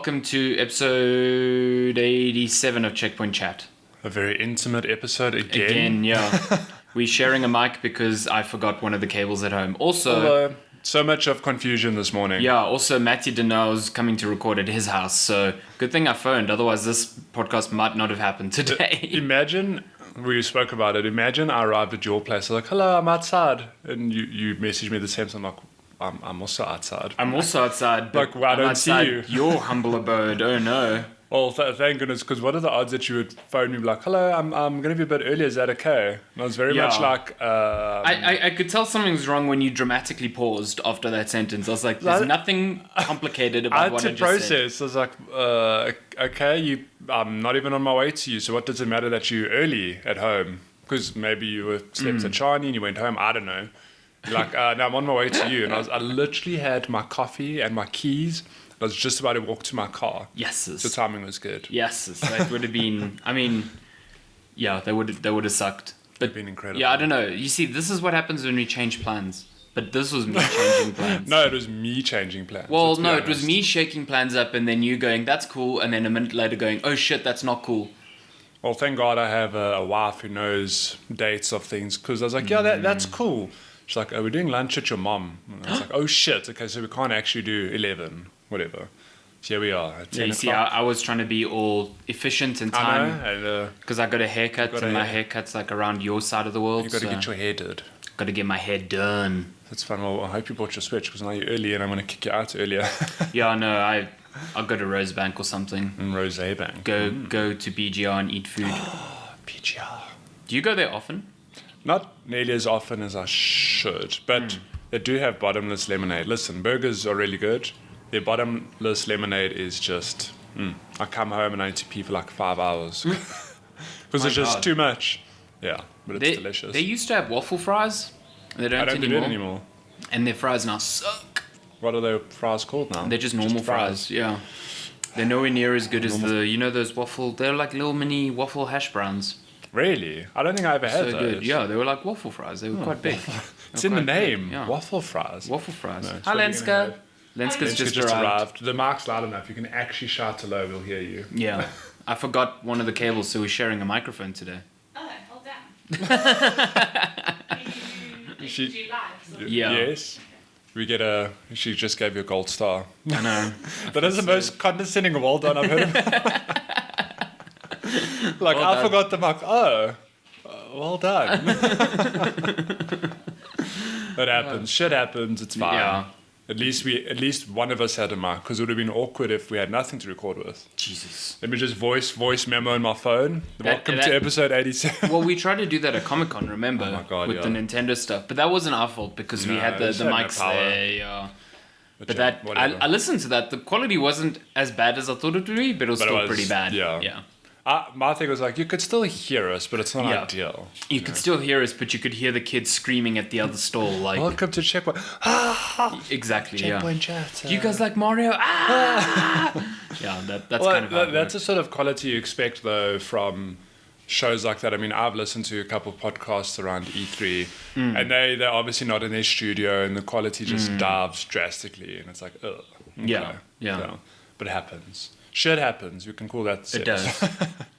welcome to episode 87 of Checkpoint Chat. A very intimate episode again. Again, yeah. We're sharing a mic because I forgot one of the cables at home. Also, so much of confusion this morning. Yeah, also Matty didn't know I was coming to record at his house, so good thing I phoned, otherwise this podcast might not have happened today. Imagine, we spoke about it, imagine I arrived at your place, like, hello, I'm outside. And you messaged me the same time, like, I'm also outside. I'm also outside. Like, well, I don't see you. Your humble abode. Oh no. Well, thank goodness, because what are the odds that you would phone me like, hello, I'm going to be a bit early, is that okay? And I was very much like... I could tell something's wrong when you dramatically paused after that sentence. I was like, there's nothing complicated about what I just said. I had to process. I was like, okay, I'm not even on my way to you, so what does it matter that you're early at home? Because maybe you were slept at Chani and you went home, I don't know. Like, no, I'm on my way to you. And I literally had my coffee and my keys. I was just about to walk to my car. Yes. The timing was good. Yes. That would have been, I mean, yeah, they would have sucked. But it'd been incredible. Yeah, I don't know. You see, this is what happens when we change plans. But this was me changing plans. No, it was me changing plans. Well, no, it was me shaking plans up and then you going, that's cool. And then a minute later going, oh shit, that's not cool. Well, thank God I have a wife who knows dates of things. Because I was like, yeah, that's cool. She's like, oh, we're doing lunch at your mom. And I was like, oh shit, okay, so we can't actually do 11, whatever. So here we are at 10 yeah, you see, I was trying to be all efficient in time. Because I got a haircut and my haircut's like around your side of the world. You got to get your hair did. Got to get my hair done. That's fun. Well, I hope you bought your Switch because now you're early and I'm going to kick you out earlier. Yeah, no, I'll go to Rosebank or something. Rosebank. Go to BGR and eat food. BGR. Do you go there often? Not nearly as often as I should, but they do have bottomless lemonade. Listen, burgers are really good. Their bottomless lemonade is just... I come home and I need to pee for like 5 hours. Because it's just too much. Yeah, but it's delicious. They used to have waffle fries. They don't do it anymore. And their fries now suck. What are their fries called now? They're just normal fries, yeah. They're nowhere near as good as those waffle... They're like little mini waffle hash browns. Really? I don't think I ever had those. Good. Yeah, they were like waffle fries. They were quite big. It's in the name. Yeah. Waffle fries. Waffle fries. No, Hi, Lenska. Lenska's just arrived. The mic's loud enough. You can actually shout hello. We'll hear you. Yeah. I forgot one of the cables, so we're sharing a microphone today. Oh, hold down. Did you live? Yeah. Yes. She just gave you a gold star. I know. That is the most condescending well done I've heard of. Like, I forgot the mic. Oh, well done. That happens. Shit happens. It's fine. Yeah. At least one of us had a mic, because it would have been awkward if we had nothing to record with. Jesus. Let me just voice memo on my phone. Welcome to episode 87. Well, we tried to do that at Comic-Con, remember? Oh my God, with the Nintendo stuff. But that wasn't our fault, because we had the mics there. Yeah. But I listened to that. The quality wasn't as bad as I thought it would be, but it was still pretty bad. Yeah. My thing was like, you could still hear us, but it's not ideal. You could still hear us, but you could hear the kids screaming at the other stall. Like, welcome to Checkpoint. Exactly, Checkpoint Chat. Do you guys like Mario? Yeah, that's kind of how that's the sort of quality you expect, though, from shows like that. I mean, I've listened to a couple of podcasts around E3, and they're obviously not in their studio, and the quality just dives drastically, and it's like, ugh. Okay. Yeah. But it happens. Shit happens. You can call that. It does.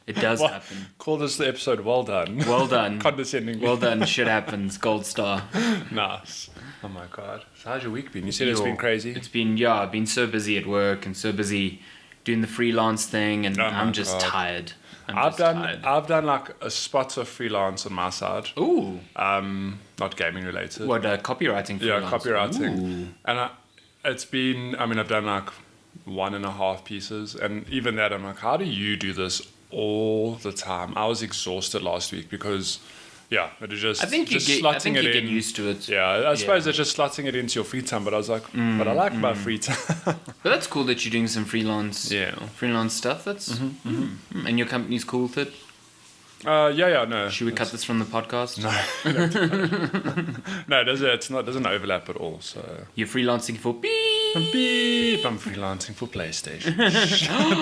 It does happen. Call this the episode. Well done. Well done. Condescending. Well done. Shit happens. Gold star. Nice. Oh my God. So how's your week been? You said it's been crazy. It's been I've been so busy at work and so busy doing the freelance thing, and I'm just tired. I've done like a spot of freelance on my side. Ooh. Not gaming related. What copywriting? Freelance? Yeah, copywriting. Ooh. And it's been. I mean, I've done like 1.5 pieces, and even that, I'm like, how do you do this all the time? I was exhausted last week because it was just. I think you get used to it. Yeah, I suppose it's just slotting it into your free time. But I was like, but I like my free time. But that's cool that you're doing some freelance stuff. That's and your company's cool with it. No. Should we cut this from the podcast? No, it doesn't overlap at all. So you're freelancing for beep. I'm freelancing for PlayStation.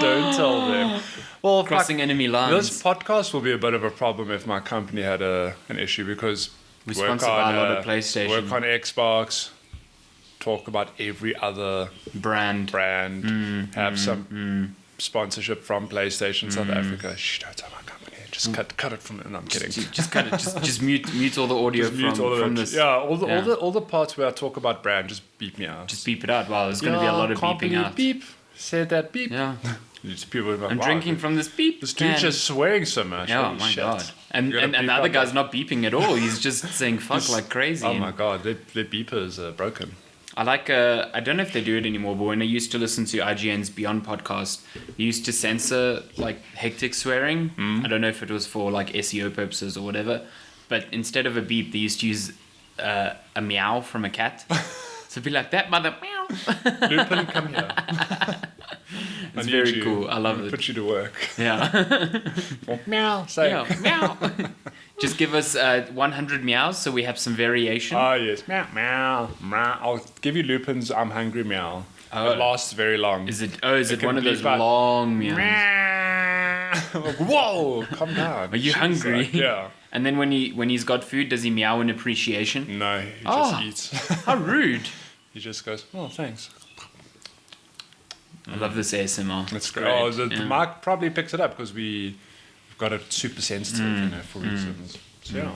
Don't tell them. Well, crossing enemy lines. This podcast will be a bit of a problem if my company had an issue, because we sponsor by a lot of PlayStation. Work on Xbox, talk about every other brand, have some sponsorship from PlayStation South Africa. Shh, don't tell my company. Just cut it from it. No, I'm kidding. Just cut it. Just mute all the audio from this. Yeah, all the parts where I talk about brand, just beep me out. Just beep it out. Wow, there's going to be a lot of beeping out. Beep. Said that beep. Yeah. People are like, I'm drinking from this beep. This dude's just swearing so much. Oh my god. And the other guy's not beeping at all. He's just saying fuck like crazy. Oh my god, their beepers are broken. I like, I don't know if they do it anymore, but when I used to listen to IGN's Beyond podcast, they used to censor like hectic swearing. I don't know if it was for like SEO purposes or whatever, but instead of a beep, they used to use a meow from a cat. So it'd be like, that mother meow. Lupin, come here. It's very cool. I love it. Put you to work. Yeah. Meow. Say meow. Just give us 100 meows so we have some variation. Oh, yes. Meow, meow, meow. I'll give you Lupin's I'm hungry meow. Oh. It lasts very long. Is it one of those long meows? Meow. Whoa, calm down. Are you hungry? Like, yeah. And then when he's got food, does he meow in appreciation? No, he just eats. How rude. He just goes, oh, thanks. I love this ASMR. That's great. Oh, the mic probably picks it up because we've got it super sensitive, for reasons. So, yeah.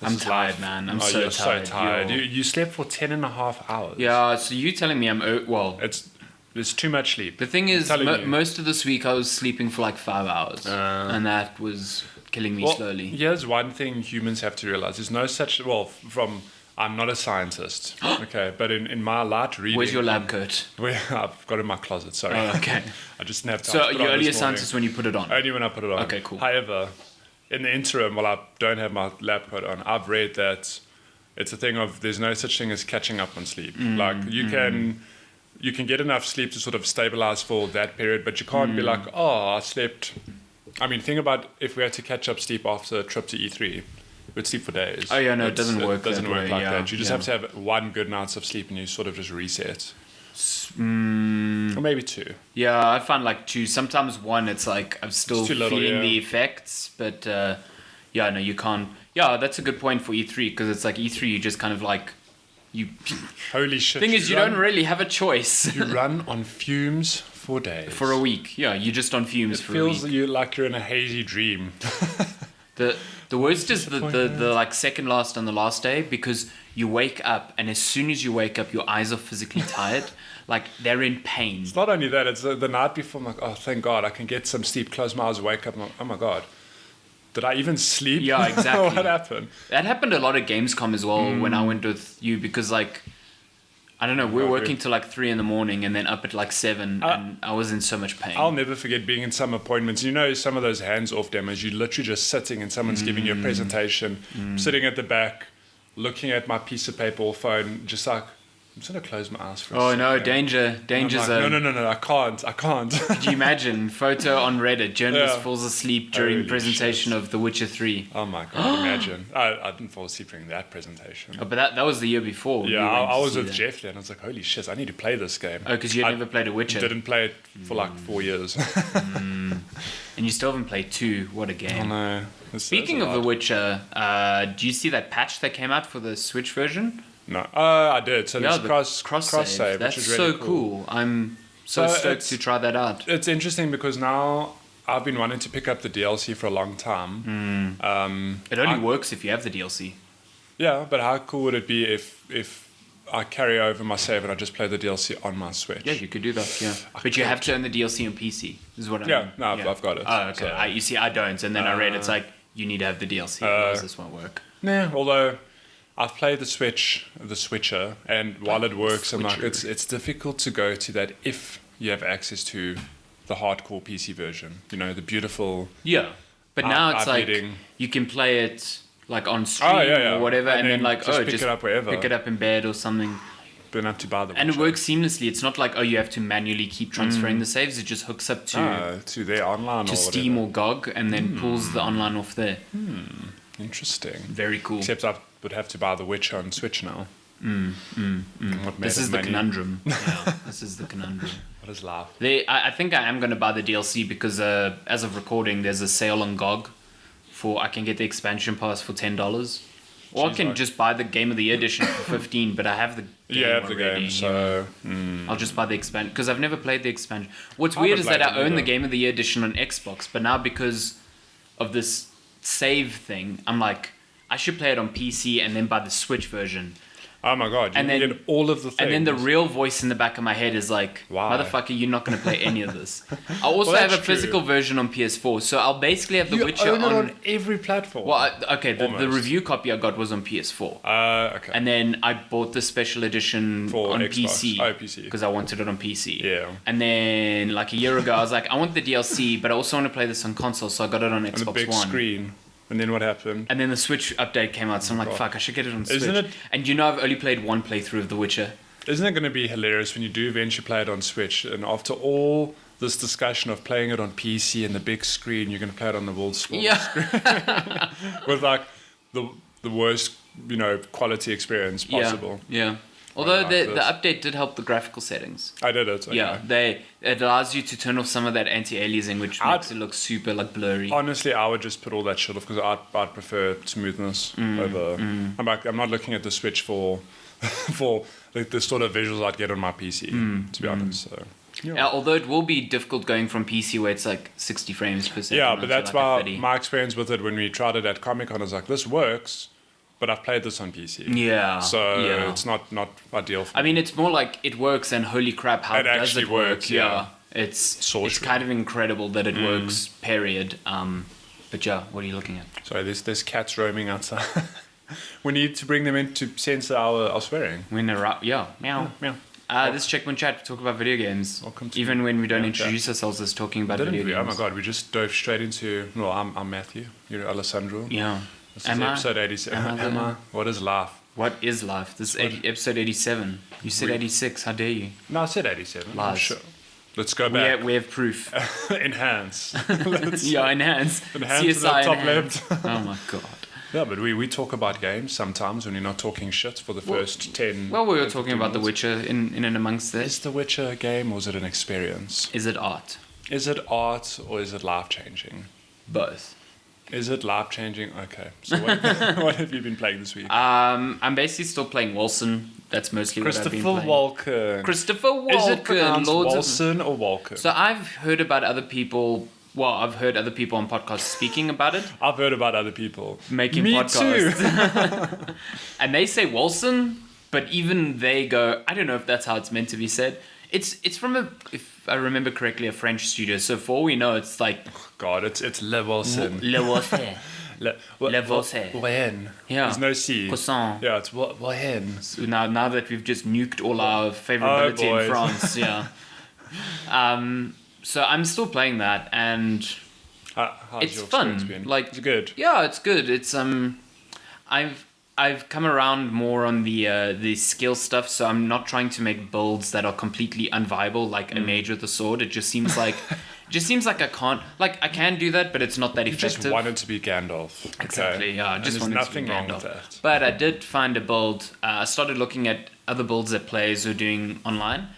I'm tired, man. I'm so tired. So tired. You slept for 10.5 hours. Yeah, so you telling me there's too much sleep. The thing is, most of this week I was sleeping for like 5 hours. And that was killing me slowly. Here's one thing humans have to realize. There's no such... I'm not a scientist, okay, but in my light reading... Where's your lab coat? I've got it in my closet, sorry. Oh, okay. I just didn't have time. So you're only a scientist when you put it on? Only when I put it on. Okay, cool. However, in the interim, while I don't have my lab coat on, I've read that it's a thing of there's no such thing as catching up on sleep. Like, you can get enough sleep to sort of stabilize for that period, but you can't be like, oh, I slept... I mean, think about if we had to catch up sleep after a trip to E3. We'd sleep for days. Oh yeah, no, it doesn't work. It doesn't work like that. You just have to have have one good night's of sleep and you sort of just reset. Or maybe 2. Yeah, I find like 2. Sometimes 1, it's like I'm still feeling the effects, but no, you can't. Yeah, that's a good point for E3 because it's like E3, you just kind of like you. Holy shit! Thing is, you don't really have a choice. You run on fumes for days. For a week, yeah, you're just on fumes for a week. It feels like you're in a hazy dream. The worst is the like second last and the last day because you wake up and as soon as you wake up your eyes are physically tired, like they're in pain. It's not only that, it's the night before. I'm like, oh thank God I can get some sleep, close my eyes, wake up, and I'm like, oh my God, did I even sleep? Yeah, exactly. What happened? That happened a lot at Gamescom as well when I went with you because like I don't know, we were working till like 3 a.m. and then up at like 7 and I was in so much pain. I'll never forget being in some appointments. You know, some of those hands-off demos, you're literally just sitting and someone's giving you a presentation, sitting at the back, looking at my piece of paper or phone, just like, I'm just going to close my eyes for a second. Oh no, danger zone. No, I can't. Could you imagine, photo on Reddit, journalist falls asleep during presentation of The Witcher 3. Oh my God, imagine. I didn't fall asleep during that presentation. Oh, but that was the year before. Yeah, I was with Jeff then. I was like, holy shit, I need to play this game. Oh, because you had never played a Witcher. Didn't play it for like 4 years. And you still haven't played 2. What a game. Oh no. Speaking of The Witcher, do you see that patch that came out for the Switch version? No, I did. So there's cross save, that's which is really so cool. I'm so stoked to try that out. It's interesting because now I've been wanting to pick up the DLC for a long time. It only works if you have the DLC. Yeah, but how cool would it be if I carry over my save and I just play the DLC on my Switch? Yeah, you could do that. Yeah, but you have to own the DLC on PC. Is what I mean. Yeah, no, I've got it. Oh, okay. So. You see, I don't, and then I read it's like you need to have the DLC. Otherwise this won't work. Nah, although. I've played the Switcher, and while it works, I'm like, it's difficult to go to that if you have access to the hardcore PC version. You know, the beautiful. Yeah, but now it's like you can play it like on stream or whatever, and then like just pick it up wherever, pick it up in bed or something. Don't have to buy the. And it works seamlessly. It's not like you have to manually keep transferring the saves. It just hooks up to their online to Steam or GOG, and then pulls the online off there. Interesting. Very cool. Except I would have to buy the Witcher on Switch now. This is the conundrum. Yeah, this is the conundrum. What is life? I think I am going to buy the DLC because as of recording, there's a sale on GOG I can get the expansion pass for $10. Or I Jeez, can like- just buy the Game of the Year edition for 15, but I have the game Yeah, I have the already, game, you know. so I'll just buy the expansion because I've never played the expansion. What's I weird haven't is that played I it own the either. Game of the Year edition on Xbox, but now because of this save thing, I'm like, I should play it on PC and then buy the Switch version. oh my god, you And can then- get all of the things. And then the real voice in the back of my head is like, Why? motherfucker, you're not going to play any of this. I also Well, have a that's true. physical version on PS4, so I'll basically have The you Witcher own it on every platform. Well, okay, the Almost. review copy I got was on PS4. Okay. And then I bought the special edition For on Xbox. PC. Oh, PC. Because I wanted it on PC. Yeah. And then, like a year ago, I was like, I want the DLC, but I also want to play this on console, so I got it on on Xbox the big One. screen. And then what happened? And then the Switch update came out, so I'm like, God. fuck, I should get it on Switch. Isn't it- And you know, I've only played one playthrough of The Witcher. Isn't it going to be hilarious when you do eventually play it on Switch? And after all this discussion of playing it on PC and the big screen, you're going to play it on the world's smallest Yeah. with like the worst, quality experience possible. Yeah. Although like the this. update did help the graphical settings. I did it. Okay. Yeah, it allows you to turn off some of that anti-aliasing, which makes it look super like blurry. Honestly, I would just put all that shit off because I'd prefer smoothness over. I'm not looking at the Switch for for like the sort of visuals I'd get on my PC. To be honest, so. Although it will be difficult going from PC where it's like 60 frames per second. Yeah, onto but that's like a why 30. my experience with it when we tried it at Comic Con, I was like, this works, but I've played this on PC. Yeah. So yeah. it's not ideal for I mean, it's more like it works, and holy crap, how It does actually it work? works, yeah. It's Sorcery. kind of incredible that it works. Period. But yeah, what are you looking at? Sorry, there's cats roaming outside. We need to bring them in to censor our swearing. When they're out, yeah, meow. Meow. This is Checkpoint Chat. We talk about video games. Welcome to Even when we don't Meow introduce ourselves as talking about Didn't video we? games. Oh my god, we just dove straight into. Well, I'm Matthew. You're Alessandro. Yeah. This Am is I? episode 87. Am I the- Am I? What is life? What is life? This is episode 87. You said 86. How dare you? No, I said 87. I'm Lies. sure. Let's go We back. have, we have proof. Enhance. Yeah, enhance. Enhance to the CSI top enhance. left. Oh my god. Yeah, but we talk about games sometimes when you're not talking shit for the first 10. Well, we were 10, talking 15 about The minutes. Witcher in and amongst Is this. The Witcher a game or is it an experience? Is it art? Is it art or is it life changing? Both. Is it life changing? Okay. So what, what have you been playing this week? I'm basically still playing Wolcen. That's mostly what I've Christopher been playing. Wolcen. Christopher Wolcen. Is it pronounced Lords of- Wolcen or Wolcen? So I've heard about other people. Well, I've heard other people on podcasts speaking about it, I've heard about other people making Me podcasts, too. and they say Wolcen, but even they go, I don't know if that's how it's meant to be said. It's from if I remember correctly, a French studio. So for all we know, it's like God, it's Le Wolcen. Le Wolcen. Le Wolcen. Wolcen. Yeah. There's no C. Croissant. Yeah, it's Wolcen. So now that we've just nuked all our favorability in boys. France, yeah. So I'm still playing that, and How's it's your fun. experience been? Like It's good. Yeah, it's good. It's I've come around more on the skill stuff, so I'm not trying to make builds that are completely unviable, like a mage with a sword. It just seems like I can't, like I can do that, but it's not that You effective. just wanted to be Gandalf. Okay? Exactly, yeah. I And just there's wanted nothing to be wrong Gandalf. with that. But I did find a build. I started looking at other builds that players are doing online,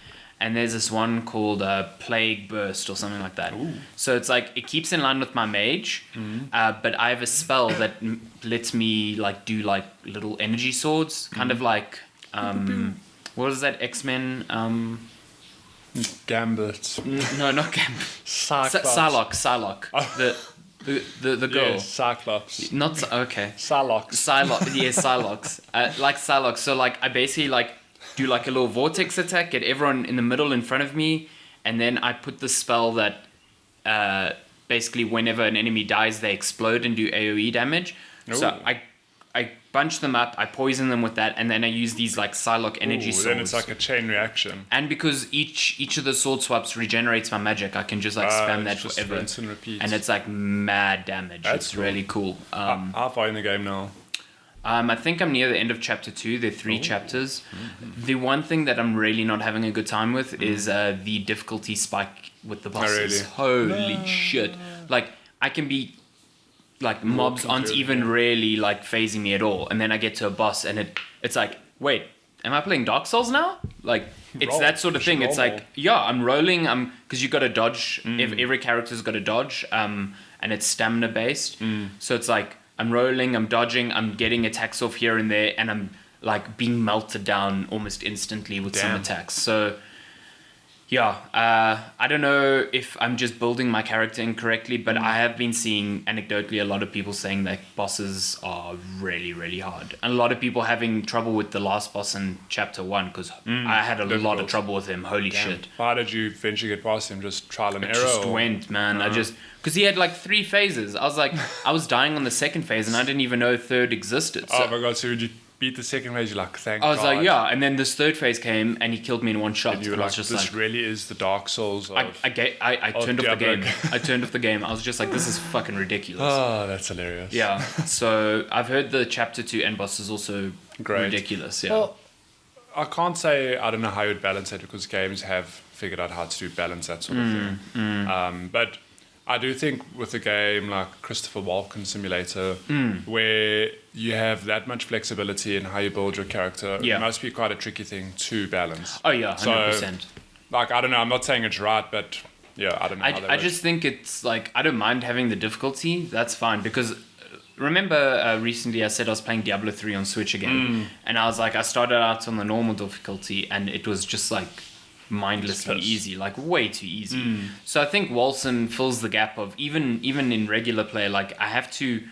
and there's this one called Plague Burst or something like that. Ooh. So it's like it keeps in line with my mage, but I have a spell that lets me like do like little energy swords, kind of like what was that X-Men? Gambit. No, not Gambit. Cyclops. Psylocke. The girl. Yes, Cyclops. Not okay. Psylocke. Psylocke, yeah, Psylocke. Like Psylocke. So like I basically like do like a little vortex attack, get everyone in the middle in front of me, and then I put the spell that basically whenever an enemy dies, they explode and do AoE damage. So Ooh. I bunch them up, I poison them with that, and then I use these like Psylocke energy Ooh, swords. then it's like a chain reaction. And because each of the sword swaps regenerates my magic, I can just like spam that it's just forever. rinse and repeat. And it's like mad damage. That's it's cool. really cool. How far in the game now? I think I'm near the end of chapter 2. There are 3 chapters. The one thing that I'm really not having a good time with is the difficulty spike with the bosses. Holy shit. Like, I can be... Like, mobs aren't even really, like, phasing me at all. And then I get to a boss and it's like, wait, am I playing Dark Souls now? Like, it's Roll. that sort of thing. It's Roll. like, yeah, I'm rolling. Because you got to dodge. Every character's got to dodge. And it's stamina based. So it's like... I'm rolling, I'm dodging, I'm getting attacks off here and there, and I'm like being melted down almost instantly with some attacks. So yeah, I don't know if I'm just building my character incorrectly, but I have been seeing anecdotally a lot of people saying that bosses are really, really hard. And a lot of people having trouble with the last boss in chapter 1, because I had a lot of trouble with him. Holy shit. How did you eventually get past him? Just trial and error? Just went, man. Because he had like 3 phases. I was like, I was dying on the second phase and I didn't even know third existed. So oh my god, so did you beat the second phase? You're like, thank I was God. like, yeah, and then this third phase came and he killed me in one shot. And you were I like, was just this like, really is the Dark Souls of... I turned off the Diablo. game. I turned off the game. I was just like, this is fucking ridiculous. Oh, that's hilarious. Yeah. So I've heard the chapter 2 end boss is also Great. ridiculous. Yeah. Well, I can't say I don't know how you'd balance it because games have figured out how to balance that sort of thing. But I do think with a game like Christopher Walken Simulator, where you have that much flexibility in how you build your character, it must be quite a tricky thing to balance. Oh yeah, 100%. So, like, I don't know, I'm not saying it's right, but yeah, I don't know how that I works. just think it's like, I don't mind having the difficulty. That's fine. Because remember recently I said I was playing Diablo 3 on Switch again. And I was like, I started out on the normal difficulty and it was just like mindlessly easy, like way too easy. So I think Wolcen fills the gap of even in regular play, like I have to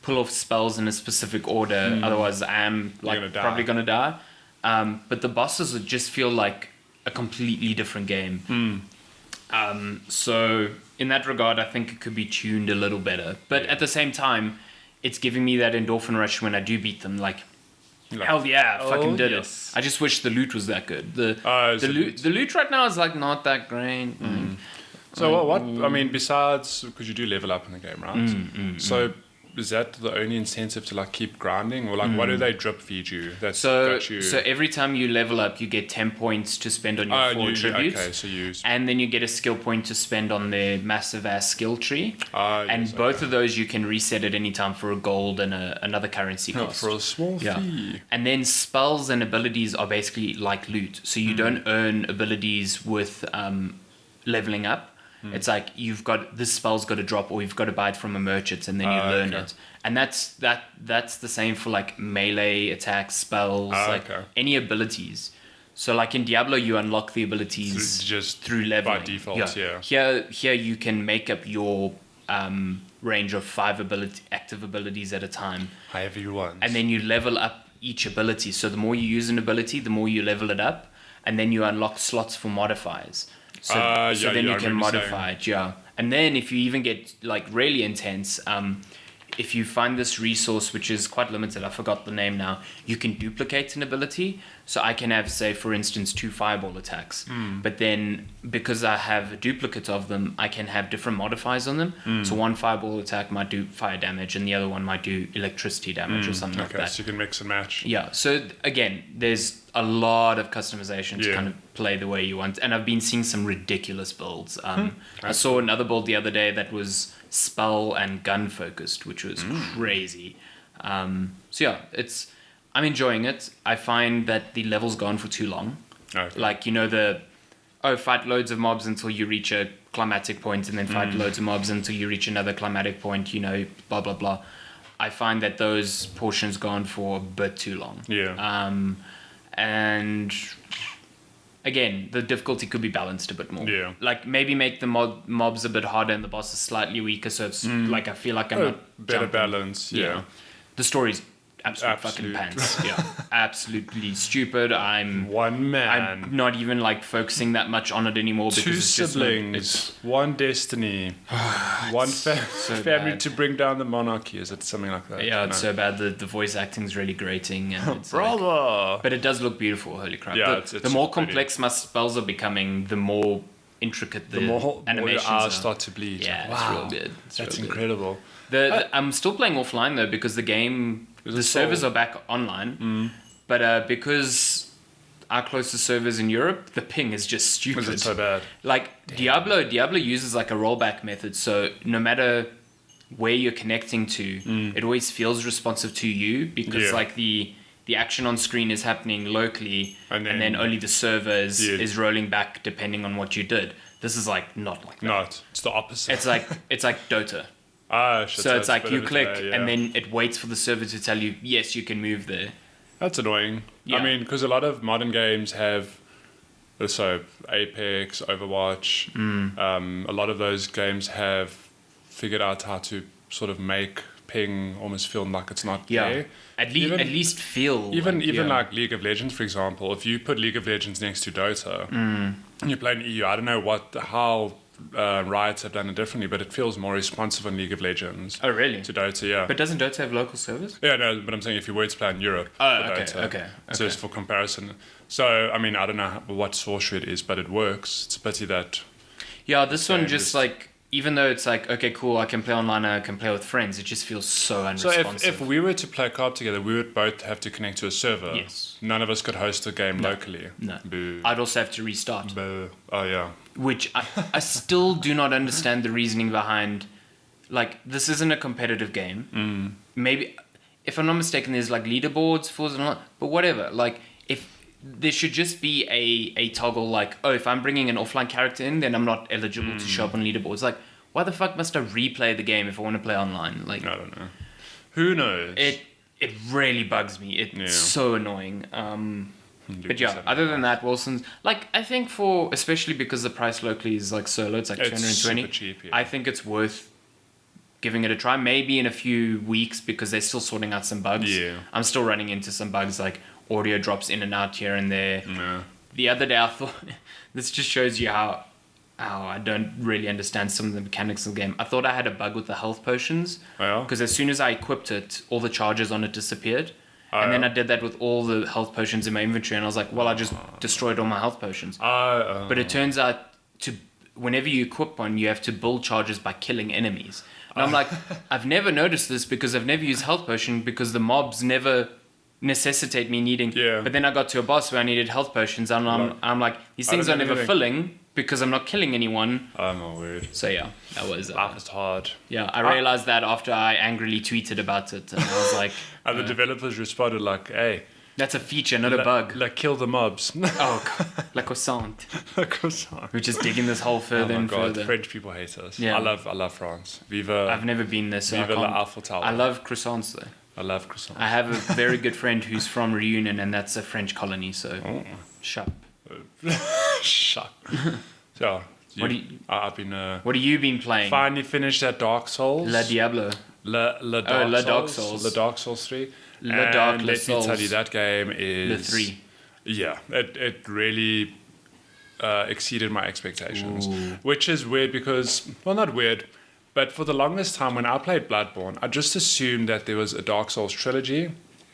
pull off spells in a specific order, otherwise I am like probably gonna die. But the bosses would just feel like a completely different game. So in that regard, I think it could be tuned a little better. But at the same time, it's giving me that endorphin rush when I do beat them. Like hell yeah, I fucking did it. I just wish the loot was that good. The loot right now is like not that great. So what I mean, besides, because you do level up in the game, right? So is that the only incentive to like keep grinding, or like what do they drip feed you? That's got you. So every time you level up, you get 10 points to spend on your 4 tributes. Okay, so you and then you get a skill point to spend on their massive ass skill tree. And both of those you can reset at any time for a gold and another currency cost. For a small fee. And then spells and abilities are basically like loot. So you don't earn abilities with leveling up. It's like you've got this spell's got to drop, or you've got to buy it from a merchant, and then you learn it. And that's the same for like melee attacks, spells, any abilities. So like in Diablo, you unlock the abilities just through leveling by default. Yeah. Here you can make up your range of 5 active abilities at a time. However you want. And then you level up each ability. So the more you use an ability, the more you level it up, and then you unlock slots for modifiers. So then you can modify it, And then if you even get like really intense, if you find this resource, which is quite limited, I forgot the name now, you can duplicate an ability. So I can have, say, for instance, 2 fireball attacks. But then because I have a duplicate of them, I can have different modifiers on them. So one fireball attack might do fire damage and the other one might do electricity damage or something like that. So you can mix and match. Yeah. So again, there's a lot of customization to kind of play the way you want. And I've been seeing some ridiculous builds. I saw another build the other day that was spell and gun focused, which was crazy. So yeah, I'm enjoying it. I find that the level's gone for too long. Okay. Like, you know, fight loads of mobs until you reach a climatic point, and then fight loads of mobs until you reach another climatic point, you know, blah, blah, blah. I find that those portions gone for a bit too long. Yeah. And again, the difficulty could be balanced a bit more. Yeah. Like maybe make the mobs a bit harder and the bosses slightly weaker, so it's like I feel like I'm not better jumping. balance. Yeah. The story's absolute fucking pants. Absolutely stupid. One man. I'm not even like focusing that much on it anymore because 2 it's siblings, just one destiny, one family bad. to bring down the monarchy. Is it something like that? it's so bad. The voice acting's really grating, and it's brother. but it does look beautiful. Holy crap! Yeah, the more complex my spells are becoming, the more intricate the more animations your eyes are. start to bleed. Yeah, wow. it's real good. That's real incredible. Good. I'm still playing offline though because the servers are back online, but because our closest servers in Europe, the ping is just stupid. Was it so bad? Like Diablo uses like a rollback method, so no matter where you're connecting to, it always feels responsive to you because like the action on screen is happening locally, and then only the server is rolling back depending on what you did. This is like not like that. No, it's the opposite. It's like Dota. Ah, shit, So it's like a bit you of a click delay, yeah. and then it waits for the server to tell you, yes, you can move there. That's annoying. Yeah. I mean, because a lot of modern games have, so Apex, Overwatch, a lot of those games have figured out how to sort of make ping almost feel like it's not Yeah. there. At Even- least feel Even like, yeah. like League of Legends, for example, if you put League of Legends next to Dota, and you play in EU, I don't know how Riots have done it differently, but it feels more responsive on League of Legends Oh really? to Dota, yeah. But doesn't Dota have local servers? Yeah, no, but I'm saying if you were to play in Europe Oh, for okay, Dota, okay. just for comparison. So, I mean, I don't know what sorcery it is, but it works. It's a pity that... Yeah, this one Same, just just- like, even though it's like, okay, cool, I can play online, I can play with friends, it just feels so So unresponsive. if we were to play co-op together, we would both have to connect to a server. Yes. None of us could host a game locally. No. Boo. I'd also have to restart. Boo. Oh, yeah. Which I still do not understand the reasoning behind. Like, this isn't a competitive game. Maybe, if I'm not mistaken, there's like leaderboards for it and all, but whatever. Like, if there should just be a toggle like, oh, if I'm bringing an offline character in, then I'm not eligible to show up on leaderboards. Like, why the fuck must I replay the game if I want to play online? Like, I don't know. Who knows? it really bugs me. It's Yeah. so annoying. But yeah, other than that, Wolcen's like, I think for, especially because the price locally is like so low, it's like It's 220. super cheap, yeah. I think it's worth giving it a try. Maybe in a few weeks because they're still sorting out some bugs. Yeah. I'm still running into some bugs like audio drops in and out here and there. Yeah. The other day I thought this just shows you how I don't really understand some of the mechanics of the game. I thought I had a bug with the health potions Well, because as soon as I equipped it, all the charges on it disappeared. And then I did that with all the health potions in my inventory, and I was like, well, I just destroyed all my health potions. But it turns out whenever you equip one, you have to build charges by killing enemies. And I'm like, I've never noticed this because I've never used health potion because the mobs never necessitate me needing. Yeah. But then I got to a boss where I needed health potions, and I'm like, these I things are don't know never anything. filling because I'm not killing anyone. oh my word. So yeah, that was Life is hard. yeah. I realized that after I angrily tweeted about it, and I was like, And the developers responded like, hey, that's a feature, not a bug. like kill the mobs. Oh, la croissant. Croissant. We're just digging this hole Oh further my and god, further. French people hate us. Yeah. I love France. Viva, I've never been there, so I Viva la can't. Eiffel Tower. I love croissants though. I love croissants. I have a very good friend who's from Reunion, and that's a French colony. So, Oh. shut. Shut. So, What do you- I've been What have you been playing? finally finished that Dark Souls. La Diablo. La Dark La Souls. Dark Souls. La Dark Souls 3. La Dark and let Souls. me tell you, that game is... The 3. Yeah, it really exceeded my expectations. Ooh. Which is weird because, well, not weird, but for the longest time when I played Bloodborne, I just assumed that there was a Dark Souls trilogy,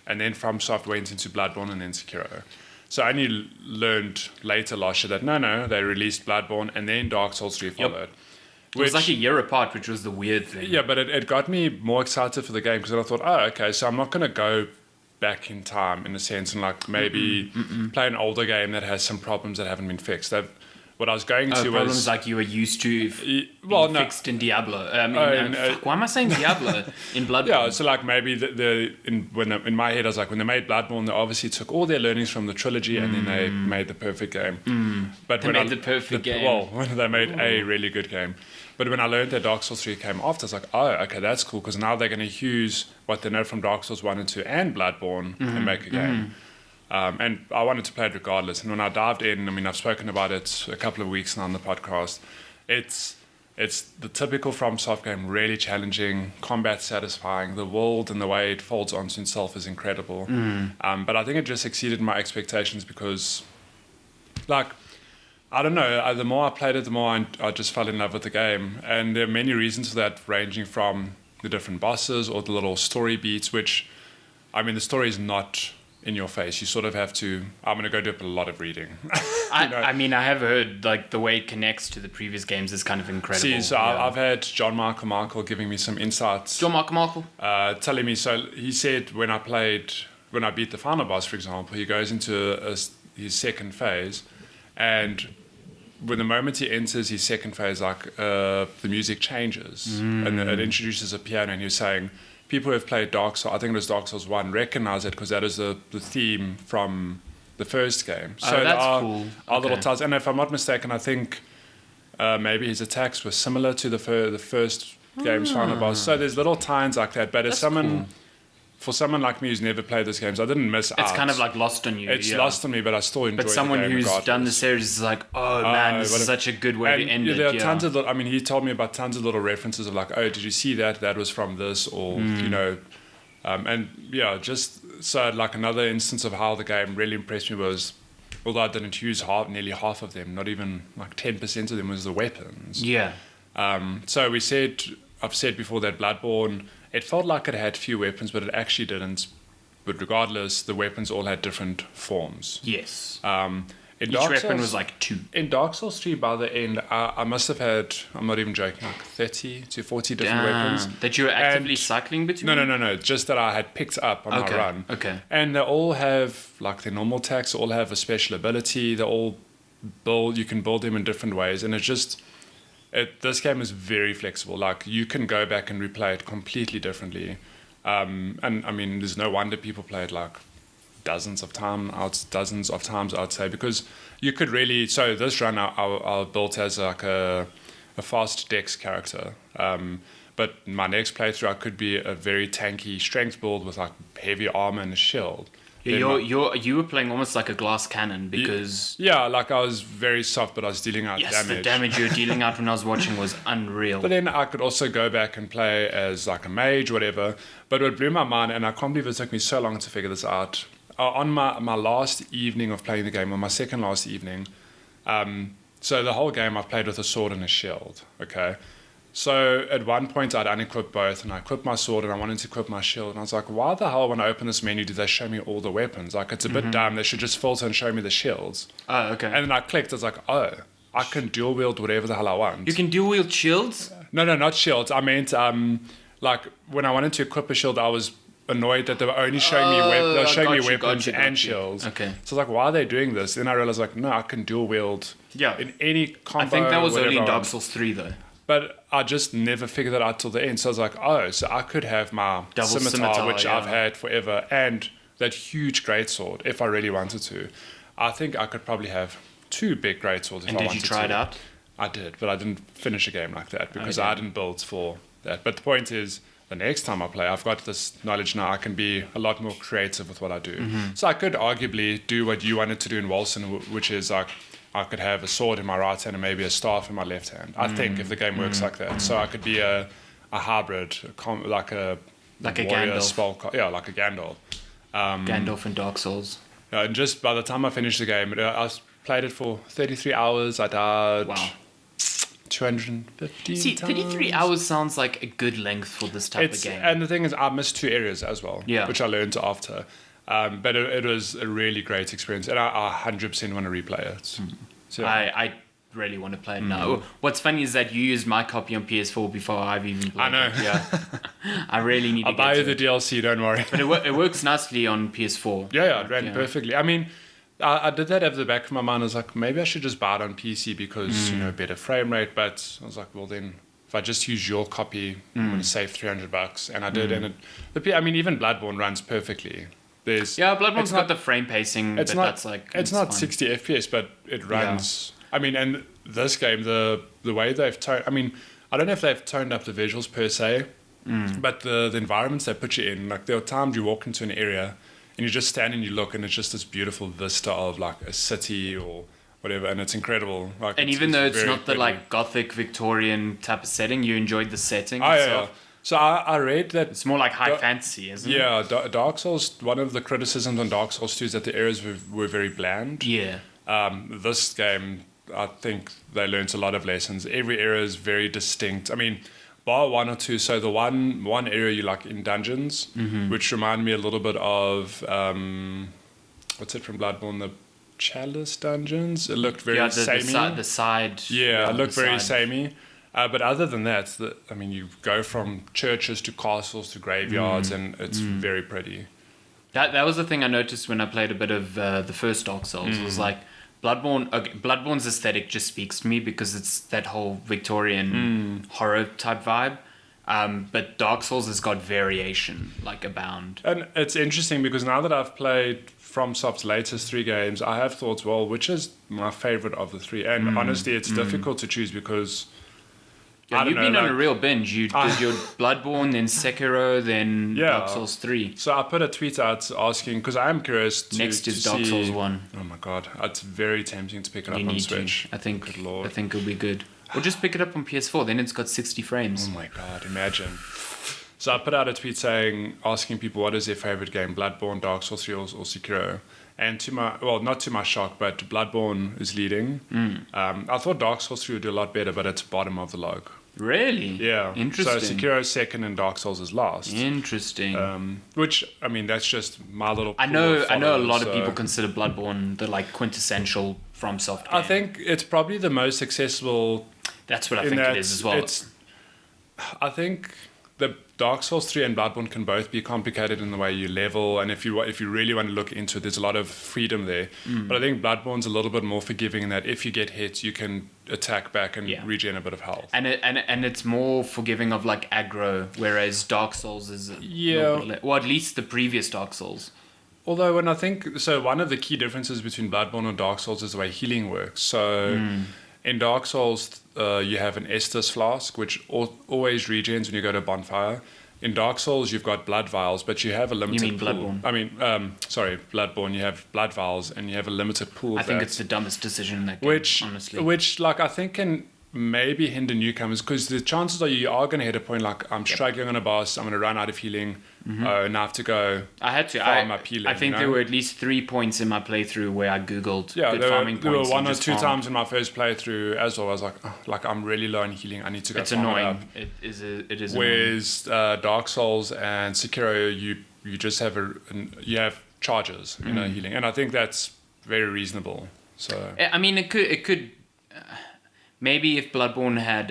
and then FromSoft went into Bloodborne and then Sekiro. So I only learned later last year that no, they released Bloodborne and then Dark Souls 3 followed. It was like a year apart, which was the weird thing. Yeah, but it got me more excited for the game because I thought, oh, okay, so I'm not going to go back in time in a sense and like maybe play an older game that has some problems that haven't been fixed. What I was going to problems was... like you were used to well, being no. fixed in Diablo. no. Why am I saying Diablo in Bloodborne? Yeah, so like maybe in my head I was like when they made Bloodborne they obviously took all their learnings from the trilogy and then they made the perfect game. But They when made the perfect game. Well, when they made a really good game. But when I learned that Dark Souls 3 came after, I was like, oh, okay, that's cool because now they're going to use what they know from Dark Souls 1 and 2 and Bloodborne and make a game. And I wanted to play it regardless. And when I dived in, I mean, I've spoken about it a couple of weeks now on the podcast. It's the typical FromSoft game, really challenging, combat satisfying. The world and the way it folds onto itself is incredible. But I think it just exceeded my expectations because, like, I don't know, the more I played it, the more I just fell in love with the game. And there are many reasons for that, ranging from the different bosses or the little story beats, which, I mean, the story is not in your face. You sort of have to... I'm going to go do a lot of reading. I mean, I have heard like the way it connects to the previous games is kind of incredible. See, so yeah. I've had John Michael giving me some insights. John Michael. Telling me, so he said when I beat the final boss, for example, he goes into his second phase, and when the moment he enters his second phase, like the music changes and it introduces a piano, and he was saying people who have played Dark Souls, I think it was Dark Souls 1, recognize it because that is the theme from the first game. So that's there are, cool. are little Okay. titles, and if I'm not mistaken, I think maybe his attacks were similar to the first game's final boss. So there's little tines like that. But as That's someone, cool. for someone like me who's never played those games, I didn't miss out. It's kind of like lost on you. It's lost on me, but I still enjoy. But someone the game who's regardless. done the series is like, oh man, this is such a good way to end yeah, it. there are tons of. I mean, he told me about tons of little references of like, oh, did you see that? That was from this, or you know, and yeah, just so like another instance of how the game really impressed me was, although I didn't use nearly half of them, not even like 10% of them was the weapons. Yeah. So I've said before that Bloodborne, it felt like it had few weapons, but it actually didn't. But regardless, the weapons all had different forms. Yes. In Each weapon was like 2. In Dark Souls 3, by the end, I must have had, I'm not even joking, like 30 to 40 different weapons. That you were actively And- cycling between? No. Just that I had picked up on Okay. my run. Okay. And they all have, like their normal attacks, all have a special ability. They all you can build them in different ways. And it's just, this game is very flexible. Like you can go back and replay it completely differently. And I mean, there's no wonder people play it like dozens of times, I'd say, because you could really. So this run I built as like a fast dex character, but my next playthrough I could be a very tanky strength build with like heavy armor and a shield. Yeah, Then you were playing almost like a glass cannon because yeah, like I was very soft, but I was dealing out yes, damage. the damage you were dealing out when I was watching was unreal. But then I could also go back and play as like a mage, whatever. But what blew my mind, and I can't believe it took me so long to figure this out, on my last evening of playing the game, or my second last evening, so the whole game I've played with a sword and a shield, okay? So at one point I'd unequipped both, and I equipped my sword and I wanted to equip my shield, and I was like, why the hell when I open this menu do they show me all the weapons? Like it's a bit dumb, they should just filter and show me the shields. Oh, okay. And then I clicked, I was like, oh, I can dual wield whatever the hell I want. You can dual wield shields? No, not shields. I meant like when I wanted to equip a shield, I was annoyed that they were only showing me Oh, they were showing me got weapons you. and shields. Okay. So I was like, why are they doing this? Then I realized like, no, I can dual wield Yeah. in any combo. I think that was whatever early in I Dark want. Souls 3 though. But I just never figured that out till the end. So I was like, oh, so I could have my Double scimitar, which yeah. I've had forever, and that huge greatsword if I really wanted to. I think I could probably have 2 big greatswords if And I did wanted you try to. it out? I did, but I didn't finish a game like that because Okay. I hadn't built for that. But the point is, the next time I play, I've got this knowledge now. I can be a lot more creative with what I do. So I could arguably do what you wanted to do in Wolcen, which is like I could have a sword in my right hand and maybe a staff in my left hand. I think if the game works like that, so I could be a hybrid, like a warrior Gandalf. yeah, like a Gandalf. Gandalf in Dark Souls. And just by the time I finished the game, I played it for 33 hours. I died. Wow. 250 See, times. 33 hours sounds like a good length for this type of game. And the thing is, I missed 2 areas as well, Yeah. which I learned after. But it was a really great experience, and I 100% want to replay it. So, I really want to play it now. What's funny is that you used my copy on PS4 before I've even played I know. it. Yeah. I really need to I'll get buy you to the it. DLC, don't worry. But it works nicely on PS4. Yeah, it ran Yeah. perfectly. I mean, I did that at the back of my mind. I was like, maybe I should just buy it on PC because, better frame rate. But I was like, well, then if I just use your copy, I'm going to save $300. And I did. And even Bloodborne runs perfectly. Yeah, Bloodborne's it's got not- the frame pacing, but It's not. that's like It's not fine. 60 FPS, but it runs. I mean, and this game, the way they've toned. I mean, I don't know if they've toned up the visuals per se, but the environments they put you in. Like there are times you walk into an area and you just stand and you look, and it's just this beautiful vista of like a city or whatever, and it's incredible. Like, And even though it's very not the pretty. like gothic Victorian type of setting, you enjoyed the setting Oh yeah, yeah. itself. So I read that. It's more like high Da- fantasy, isn't it? Yeah, Dark Souls. One of the criticisms on Dark Souls 2 is that the areas were very bland. Yeah. This game, I think they learned a lot of lessons. Every area is very distinct. I mean, bar 1 or 2. So the one area you like in dungeons, which remind me a little bit of what's it from Bloodborne, the Chalice dungeons. It looked very samey. The side. Yeah, it looked the very side. samey. But other than that, you go from churches to castles to graveyards, and it's very pretty. That was the thing I noticed when I played a bit of the first Dark Souls. It was like Bloodborne. Okay, Bloodborne's aesthetic just speaks to me because it's that whole Victorian horror type vibe. But Dark Souls has got variation, like abound. And it's interesting because now that I've played FromSoft's latest 3 games, I have thought, well, which is my favorite of the 3? And honestly, it's difficult to choose because Yeah, I don't you've been know, on a like- real binge. You did your Bloodborne, then Sekiro, then Yeah. Dark Souls 3. So I put a tweet out asking, because I am curious to Next is to Dark see- Souls 1. Oh my god, it's very tempting to pick it You up on need Switch. to. I think Good lord. I think it'll be good. Or just pick it up on PS4. Then it's got 60 frames. Oh my god, imagine. So I put out a tweet asking people what is their favorite game, Bloodborne, Dark Souls 3 or Sekiro. And not to my shock, but Bloodborne is leading. I thought Dark Souls 3 would do a lot better, but it's bottom of the log. Really? Yeah. Interesting. So Sekiro is second and Dark Souls is last. Interesting. Which, I mean, that's just my little I pool know. of I know a lot followers, of so- people consider Bloodborne the like quintessential FromSoft game. I think it's probably the most accessible. that's what I in think that it is as well. I think the Dark Souls 3 and Bloodborne can both be complicated in the way you level, and if you really want to look into it, there's a lot of freedom there. But I think Bloodborne's a little bit more forgiving in that if you get hit, you can attack back and Yeah. regen a bit of health. And it's more forgiving of like aggro, whereas Dark Souls is well, at least the previous Dark Souls. Although when I think so, one of the key differences between Bloodborne and Dark Souls is the way healing works. So in Dark Souls, you have an Estus flask, which always regens when you go to a bonfire. In Dark Souls, you've got blood vials, but you have a limited mean pool. Bloodborne? I mean, sorry, Bloodborne. You have blood vials, and you have a limited pool. I think that- it's the dumbest decision in that game, which honestly. like I think can maybe hinder newcomers because the chances are you are going to hit a point like I'm struggling on a boss, I'm going to run out of healing. Oh, now I have to go. I had to. farm up healing, I think you there know? were at least 3 points in my playthrough where I googled Yeah, good there farming were points. one and or just two farmed. times in my first playthrough as well. I was like, oh, I'm really low on healing. I need to go. It's farm it annoying. up. It is. It is annoying. Whereas Dark Souls and Sekiro, you just have you have charges, you know, healing, and I think that's very reasonable. So I mean, it could. Maybe if Bloodborne had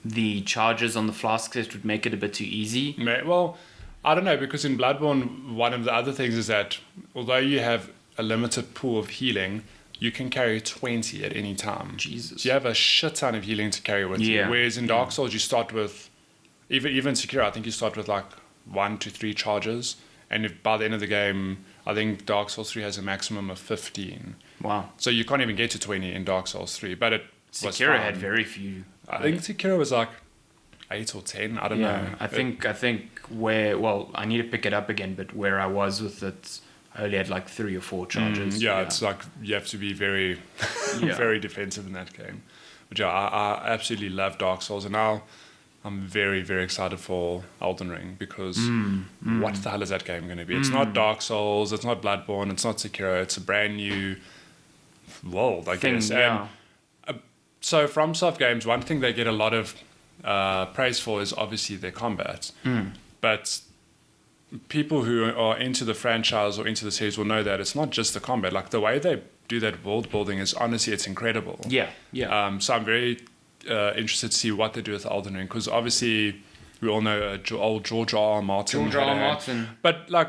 the charges on the flasks, it would make it a bit too easy. well, I don't know because in Bloodborne, one of the other things is that although you have a limited pool of healing, you can carry 20 at any time. Jesus. So you have a shit ton of healing to carry with you. Yeah. Whereas in Dark Souls, you start with even Sekiro, I think you start with like 1 to 3 charges, and if by the end of the game, I think Dark Souls 3 has a maximum of 15. Wow. So you can't even get to 20 in Dark Souls 3, but it was Sekiro fine. had very few. I think Sekiro was like 8 or 10. I don't know. I think I need to pick it up again, but where I was with it, I only had like 3 or 4 charges. It's like you have to be very, Yeah. very defensive in that game. But yeah, I absolutely love Dark Souls, and now I'm very, very excited for Elden Ring because what the hell is that game going to be? It's not Dark Souls, it's not Bloodborne, it's not Sekiro. It's a brand new world, I guess. Yeah. And so FromSoft games, one thing they get a lot of praise for is obviously their combat. But people who are into the franchise or into the series will know that it's not just the combat. Like the way they do that world building is honestly, it's incredible. Yeah. So I'm very interested to see what they do with Elden Ring because obviously we all know old George R. R. Martin. George had R. a R. hand. Martin. But like,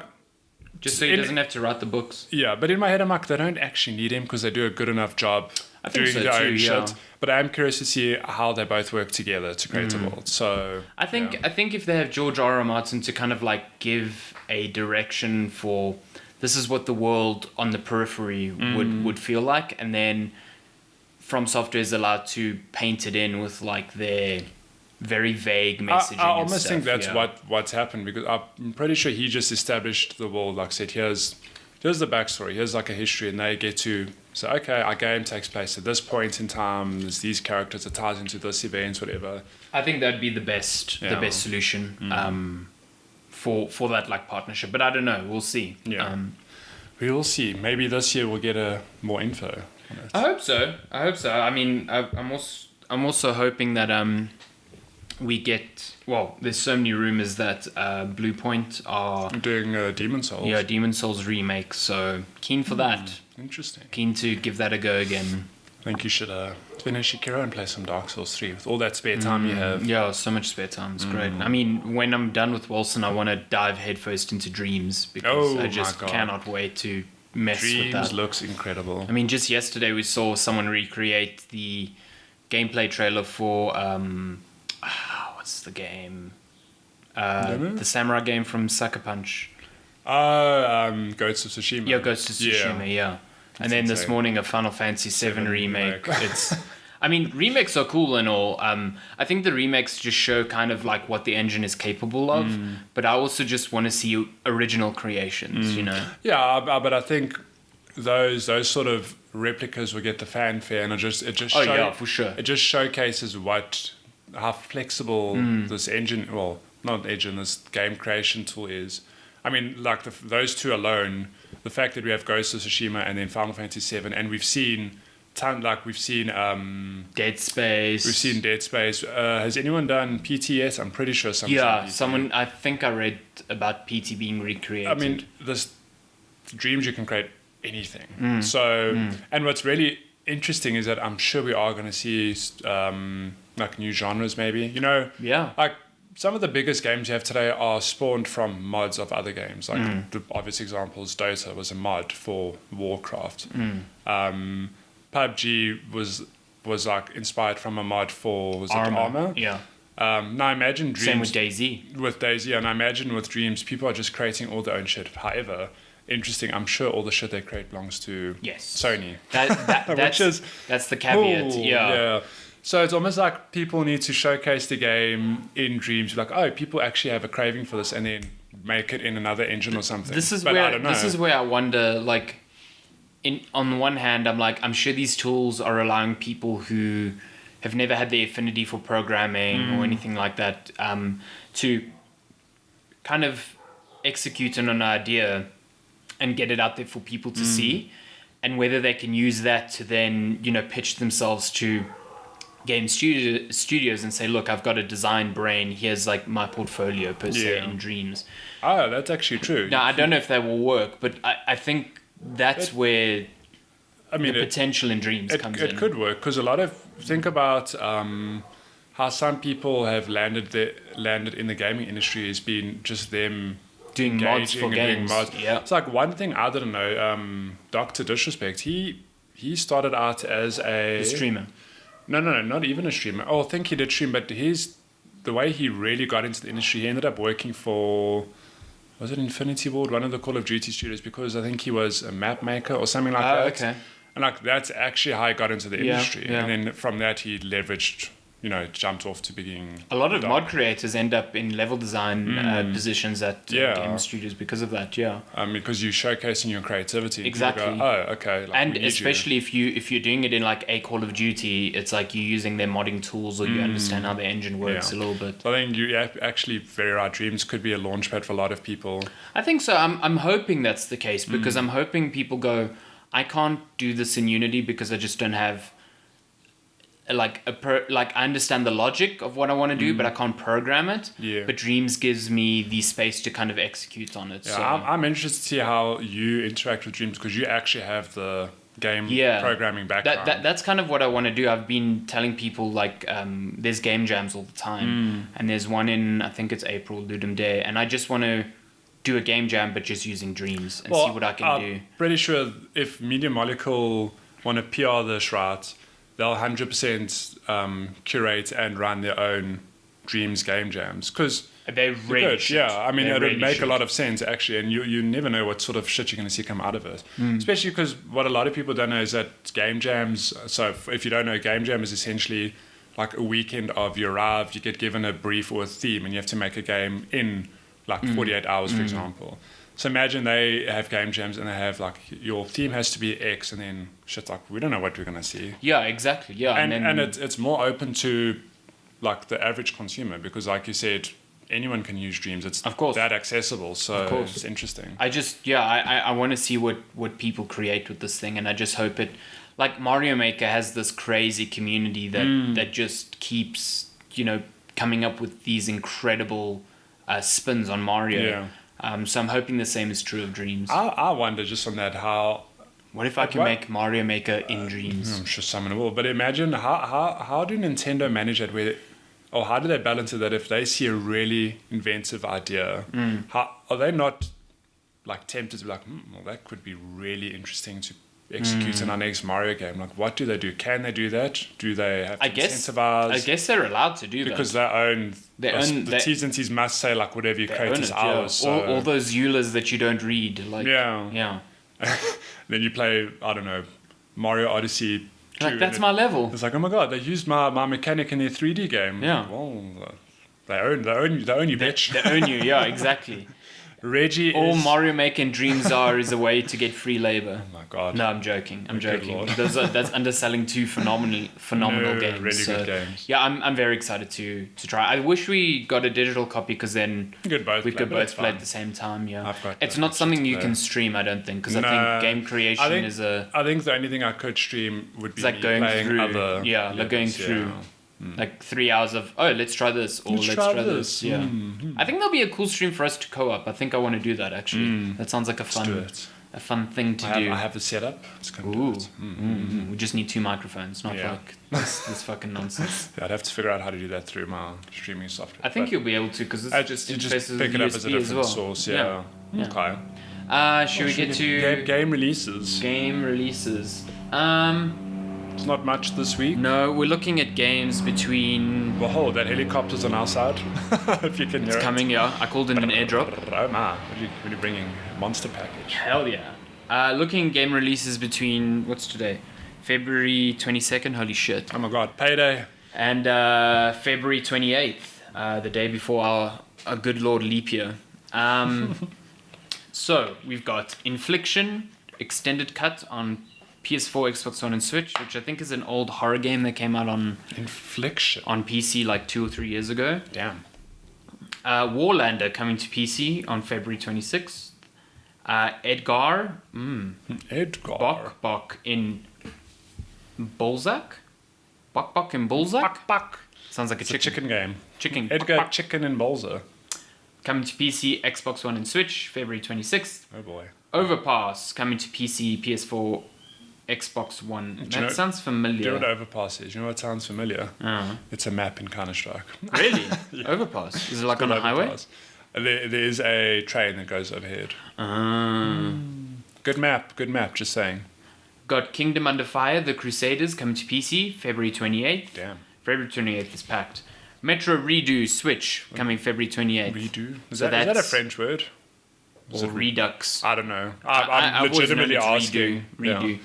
Just so he doesn't have to write the books. yeah, but in my head I'm like, they don't actually need him because they do a good enough job I think doing so their too, own yeah. shit. But I'm curious to see how they both work together to create a world. So I think if they have George R. R. Martin to kind of like give a direction for this is what the world on the periphery would feel like, and then From Software is allowed to paint it in with like their very vague messaging. I and almost stuff, think that's yeah. what's happened because I'm pretty sure he just established the world. Like I said, here's the backstory. Here's like a history, and they get to say, okay, our game takes place at this point in time. There's these characters. It ties into this event, whatever. I think that'd be the best solution for that like partnership. But I don't know. We'll see. Yeah. We will see. Maybe this year we'll get more info on it. I hope so. I mean, I'm also hoping that we get. Well, there's so many rumors that Blue Point are Doing Demon Souls. Yeah, Demon Souls remake, so keen for that. Interesting. Keen to give that a go again. I think you should finish Sekiro and play some Dark Souls 3 with all that spare time you have. Yeah, so much spare time. It's great. I mean, when I'm done with Wolcen, I want to dive headfirst into Dreams because Oh I just my God. cannot wait to mess with that. Dreams looks incredible. I mean, just yesterday we saw someone recreate the gameplay trailer for what's the game? The samurai game from Sucker Punch. Ghosts of Tsushima. Yeah, Ghost of Tsushima, yeah. And then this insane. morning a Final Fantasy VII remake. I mean, remakes are cool and all. I think the remakes just show kind of like what the engine is capable of. But I also just want to see original creations, you know? Yeah, but I think those sort of replicas will get the fanfare, and For sure. it just showcases how flexible this engine, well, not engine, this game creation tool is. I mean, like those two alone, the fact that we have Ghost of Tsushima and then Final Fantasy VII, and we've seen Dead Space. We've seen Dead Space. Has anyone done PTS? I'm pretty sure someone's done PT. Someone. I think I read about PT being recreated. I mean, dreams you can create anything. So, and what's really interesting is that I'm sure we are going to see like new genres, maybe. You know, like some of the biggest games you have today are spawned from mods of other games. Like the obvious examples, Dota was a mod for Warcraft. PUBG was like inspired from a mod for Armor. Yeah. Now imagine Dreams. Same with DayZ. With DayZ, and I imagine with Dreams, people are just creating all their own shit. However, interesting, I'm sure all the shit they create belongs to Sony. That's the caveat. Ooh, yeah. So it's almost like people need to showcase the game in Dreams. Like, oh, people actually have a craving for this, and then make it in another engine or something. This is but I don't know. This is where I wonder, like, on the one hand, I'm sure these tools are allowing people who have never had the affinity for programming or anything like that to kind of execute on an idea and get it out there for people to see, and whether they can use that to then, you know, pitch themselves to game studios and say, look, I've got a design brain, here's like my portfolio per se in Dreams. Oh, that's actually true. Now, I don't know if that will work, but I think that's where the potential in Dreams comes in. It could work, because think about how some people have landed in the gaming industry has been just them doing mods for games. Yeah. It's like one thing, I don't know, Dr. Disrespect, he started out as a streamer. No, not even a streamer. Oh, I think he did stream, but the way he really got into the industry, he ended up working for, was it Infinity Ward, one of the Call of Duty studios, because I think he was a map maker or something like that. Okay. And like that's actually how he got into the industry. Yeah. And then from that he leveraged, jumped off to being a lot of mod creators end up in level design positions at game studios because of that. Yeah. Because you're showcasing your creativity. Exactly. Go, oh, okay. Like, and especially if you're doing it in like a Call of Duty, it's like you're using their modding tools, or you understand how the engine works a little bit. So I think you actually very right. Dreams could be a launchpad for a lot of people. I think so. I'm hoping that's the case, because I'm hoping people go, I can't do this in Unity because I just don't have I understand the logic of what I want to do, but I can't program it. Yeah. But Dreams gives me the space to kind of execute on it. Yeah, so I'm interested to see how you interact with Dreams, because you actually have the game programming background. That's kind of what I want to do. I've been telling people there's game jams all the time, and there's one in, I think it's April, Ludum Dare, and I just want to do a game jam but just using Dreams and see what I can do. Pretty sure if Media Molecule want to PR this right, they'll 100% curate and run their own Dreams game jams, because they really should. Yeah, I mean, it would make a lot of sense actually, and you never know what sort of shit you're going to see come out of it. Especially because what a lot of people don't know is that game jams. So if you don't know, game jam is essentially like a weekend of you arrive, you get given a brief or a theme, and you have to make a game in like 48 hours, for example. So imagine they have game jams and they have like, your theme has to be X, and then shit's like, we don't know what we're going to see. Yeah, exactly. Yeah. And it's more open to like the average consumer, because like you said, anyone can use Dreams. It's that accessible. So it's interesting. I want to see what people create with this thing, and I just hope it, like Mario Maker has this crazy community that just keeps, coming up with these incredible spins on Mario. Yeah. So I'm hoping the same is true of Dreams. I wonder just on that what if I can make Mario Maker in Dreams? I'm sure someone will. But imagine how do Nintendo manage that? How do they balance it that if they see a really inventive idea, how are they not like tempted to be like, well, that could be really interesting to execute in our next Mario game? Like, what do they do? Can they do that? Do they have to incentivize? I guess they're allowed to do that. Because the T's and T's must say, like, whatever you create is ours. Yeah. All those EULAs that you don't read. Like, yeah. Then you play, I don't know, Mario Odyssey Like, that's my level. It's like, oh my god, they used my mechanic in their 3D game. Yeah. Well, they own you, bitch. They own you, yeah, exactly. Reggie All is... Mario Maker and Dreams are is a way to get free labor. Oh my god. No, I'm joking. I'm Good joking. lord. That's underselling two phenomenal No, games. really So, good games. yeah, I'm very excited to try. I wish we got a digital copy because then We could both we could but it's both play fine. at the same time. Yeah, I've got it's that not much something to you play. can stream. I don't think because I No, think game creation is a I think the only thing I could stream would be it's like me going playing through. other Yeah, like going levels, through. yeah. Like 3 hours of let's try this or let's try this. Yeah, I think there'll be a cool stream for us to co-op. I think I want to do that actually. That sounds like a Let's do it. fun thing to do. I have the setup. Let's go and do Ooh, it. we just need 2 microphones, not Yeah. like this fucking nonsense. Yeah, I'd have to figure out how to do that through my streaming software. I think But you'll be able to because I it's just just you just pick it up as a different source. Yeah. Yeah. Okay. Should we get to game releases? game releases? It's not much this week. No, we're looking at games between. Well, hold, that helicopter's on our side. If you can hear It's coming, yeah. I called in an airdrop. Oh my, what are you bringing? Monster package. Hell yeah. Looking at game releases between what's today, February 22nd. Holy shit. Oh my god, payday. And February 28th, the day before our good lord leap year. So we've got Infliction extended cut on PS4, Xbox One, and Switch, which I think is an old horror game that came out on Infliction. PC like 2 or 3 years ago. Damn. Warlander coming to PC on February 26th. Edgar. Edgar. Bok in Balzac? Bok in Balzac? Bak. Sounds like It's a chicken game. Chicken. Edgar Bok. Chicken in Bolzer. Coming to PC, Xbox One, and Switch, February 26th. Oh boy. Overpass coming to PC, PS4, Xbox One. you That know- sounds Do you know familiar. what Overpass is? You know what sounds familiar? Oh. It's a map in Counter-Strike. Really? Overpass? Is it like on a highway? Overpass. There is a train that goes overhead. Ah. Good map, just saying. Got Kingdom Under Fire, The Crusaders coming to PC, February 28th. Damn. February 28th is packed. Metro Redo Switch coming February 28th. Redo? Is So that a that's- French word? Or Redux. I don't know. I've I'm always legitimately known it's asking. Redo.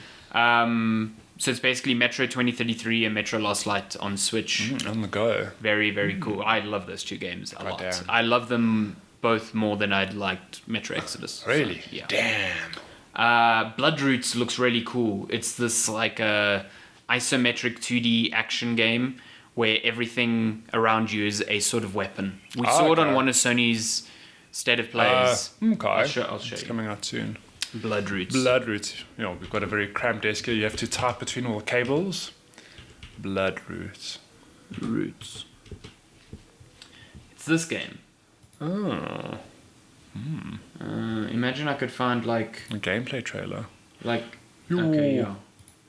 So it's basically Metro 2033 and Metro Last Light on Switch. On the go. Very, very cool. I love those 2 games a lot. Goddamn. I love them both more than I'd liked Metro Exodus. Really? So, yeah. Damn. Bloodroots looks really cool. It's this like isometric 2D action game where everything around you is a sort of weapon. We saw it on okay. one of Sony's State of Plays. Okay. I'll show It's you. coming out soon. Bloodroots. Bloodroots. You know, we've got a very cramped desk here. You have to type between all the cables. Bloodroots. Roots. It's this game. Oh. Imagine I could find like A gameplay trailer. okay, yeah.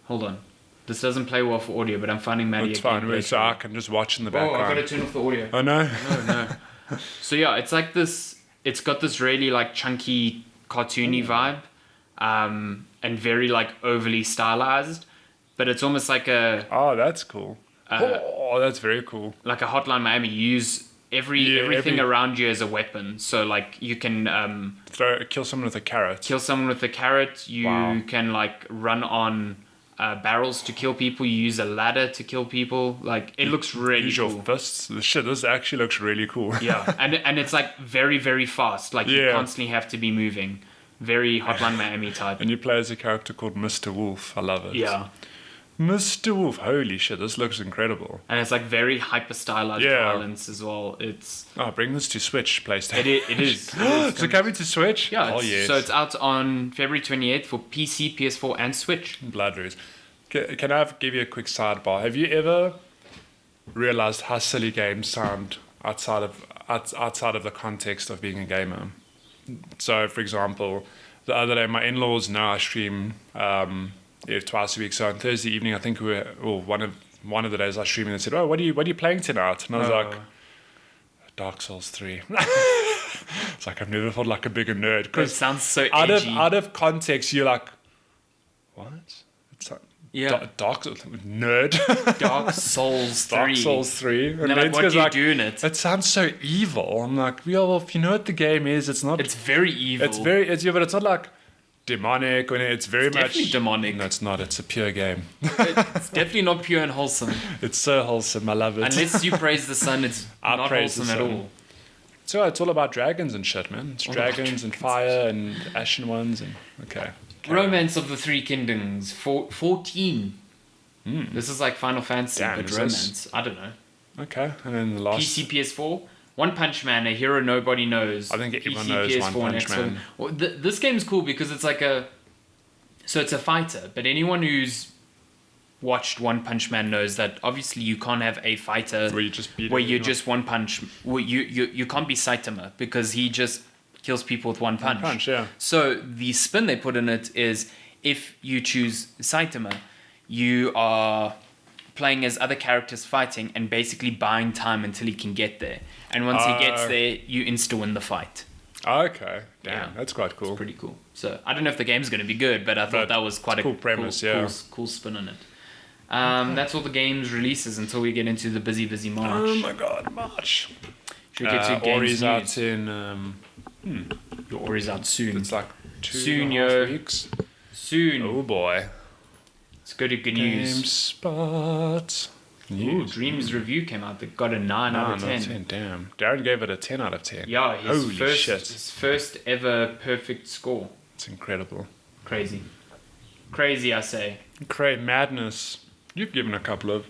Hold on. This doesn't play well for audio, but I'm finding Matty. It's a fine. gameplay So I can just watch in the trailer. Oh, I've got background. to turn off the audio. Oh no. No. So yeah, it's like this. It's got this really like chunky, cartoony vibe, and very like overly stylized. But it's almost like a Oh, that's cool. That's very cool. like a Hotline Miami. You use everything around you as a weapon. So like you can Kill someone with a carrot. kill someone with a carrot. You Wow. can like run on barrels to kill people. You use a ladder to kill people. Like it looks really Use your cool. fists. Shit, this actually looks really cool. Yeah, and it's like very, very fast. Like you Yeah. constantly have to be moving. Very Hotline Miami type. And you play as a character called Mr. Wolf. I love it. Yeah, Mr. Wolf. Holy shit, this looks incredible. and it's like very hyper stylized Yeah. violence as well. It's Oh, bring this to Switch, PlayStation. it is. It is. Is it coming to Switch? Yeah, Oh, yes. so it's out on February 28th for PC, PS4, and Switch. Bloodroots. Can I give you a quick sidebar? Have you ever realized how silly games sound outside of the context of being a gamer? So, for example, the other day, my in-laws know I stream twice a week. So on Thursday evening, I think one of the days I streamed, and they said, "Oh, what are you playing tonight?" And I was like, "Dark Souls 3." It's like I've never felt like a bigger nerd It because sounds so out edgy. of context, you're like, "What?" It's like, Yeah. Dark nerd. Dark Souls 3. Dark Souls 3. And they're like, what do you do in it? It sounds so evil. I'm like, well, if you know what the game is, it's not. It's very evil. But it's not like demonic. When it's very Definitely much demonic. No, it's not. It's a pure game. It's definitely not pure and wholesome. It's so wholesome. I love it. Unless you praise the sun, it's I not praise the wholesome at sun. all. So it's all about dragons and shit, man. It's All about dragons and fire and ashen ones and okay. Romance of the Three Kingdoms, 14. This is like Final Fantasy, Damn, but is this- romance. I don't know. Okay, and then the last. PC, PS4. One Punch Man, a hero nobody knows. I think everyone knows One and Punch Xbox. Man. Well, this game's cool because it's like so it's a fighter, but anyone who's watched One Punch Man knows that obviously you can't have a fighter Where you just beat where you everyone. just one punch. Where you can't be Saitama because he just kills people with one punch. punch, yeah. So the spin they put in it is if you choose Saitama, you are playing as other characters fighting and basically buying time until he can get there. And once he gets there, you insta-win the fight. Okay, damn, Yeah. that's quite cool. It's pretty cool. So I don't know if the game's going to be good, but I thought But that was quite a cool premise, yeah. cool spin on it. That's all the game's releases until we get into the busy March. Oh my god, March. Should we get to games Ori's out news? in. Your Ori's out soon. It's like two Soon, and a half yo. weeks. Soon. Oh boy. Let's go to good news. GameSpot. Ooh, News. Dreams review came out. That got a 9 out of 10. Damn. Darren gave it a 10 out of 10. Yeah, Holy shit. his first ever perfect score. It's incredible. Crazy. Crazy, I say. Great madness. You've given a couple of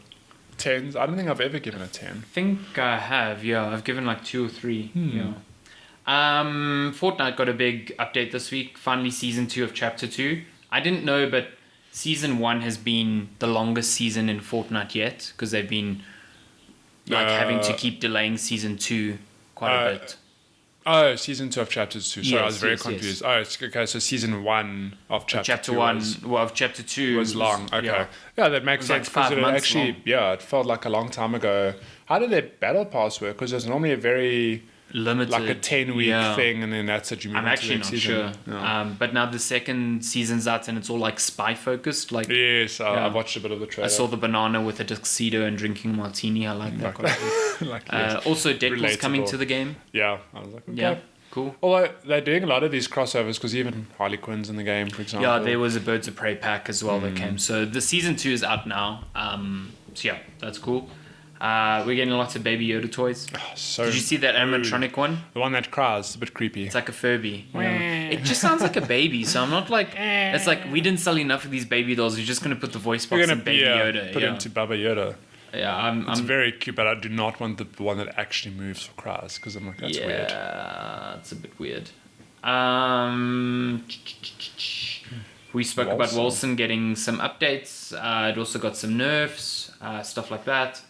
10s. I don't think I've ever given a 10. I think I have, yeah. I've given like 2 or 3. Yeah. Fortnite got a big update this week. Finally, season 2 of Chapter 2. I didn't know, but season 1 has been the longest season in Fortnite yet because they've been like having to keep delaying season 2 quite a bit. Oh, season 2 of chapters 2. Sorry, I was Yes, very yes, confused. Oh, it's okay. So season 1 of chapter 2 1, was, Chapter 2 was long. Okay. Yeah. Yeah, that makes It was like sense because 5 it months actually, long. yeah, it felt like a long time ago. How did their battle pass work? Because there's normally a very, Limited. like a 10-week Yeah. thing, and then that's it. You move I'm into actually the not next sure. season. Yeah. But now the second season's out and it's all like spy focused. Like Yes, Yeah. I watched a bit of the trailer. I saw the banana with a tuxedo and drinking martini. I like that quite a bit. like, yes. Also, Deadpool's coming Relatable. to the game. Yeah, I was like, okay. Yeah, cool. Although they're doing a lot of these crossovers because even Harley Quinn's in the game, for example. Yeah, there was a Birds of Prey pack as well Mm. that came. So the season 2 is out now. So yeah, that's cool. We're getting lots of Baby Yoda toys. So Did you see that animatronic one? the one that cries? A bit creepy. It's like a Furby. It just sounds like a baby, so I'm not like. It's like we didn't sell enough of these baby dolls. We're just gonna put the voice box We're in gonna Baby Yoda. put Yeah, into Baba Yoda. yeah. It's very cute, but I do not want the one that actually moves or cries because I'm like, that's weird. Yeah, it's a bit weird. We spoke about Wolcen. Wolcen getting some updates. It also got some nerfs, stuff like that.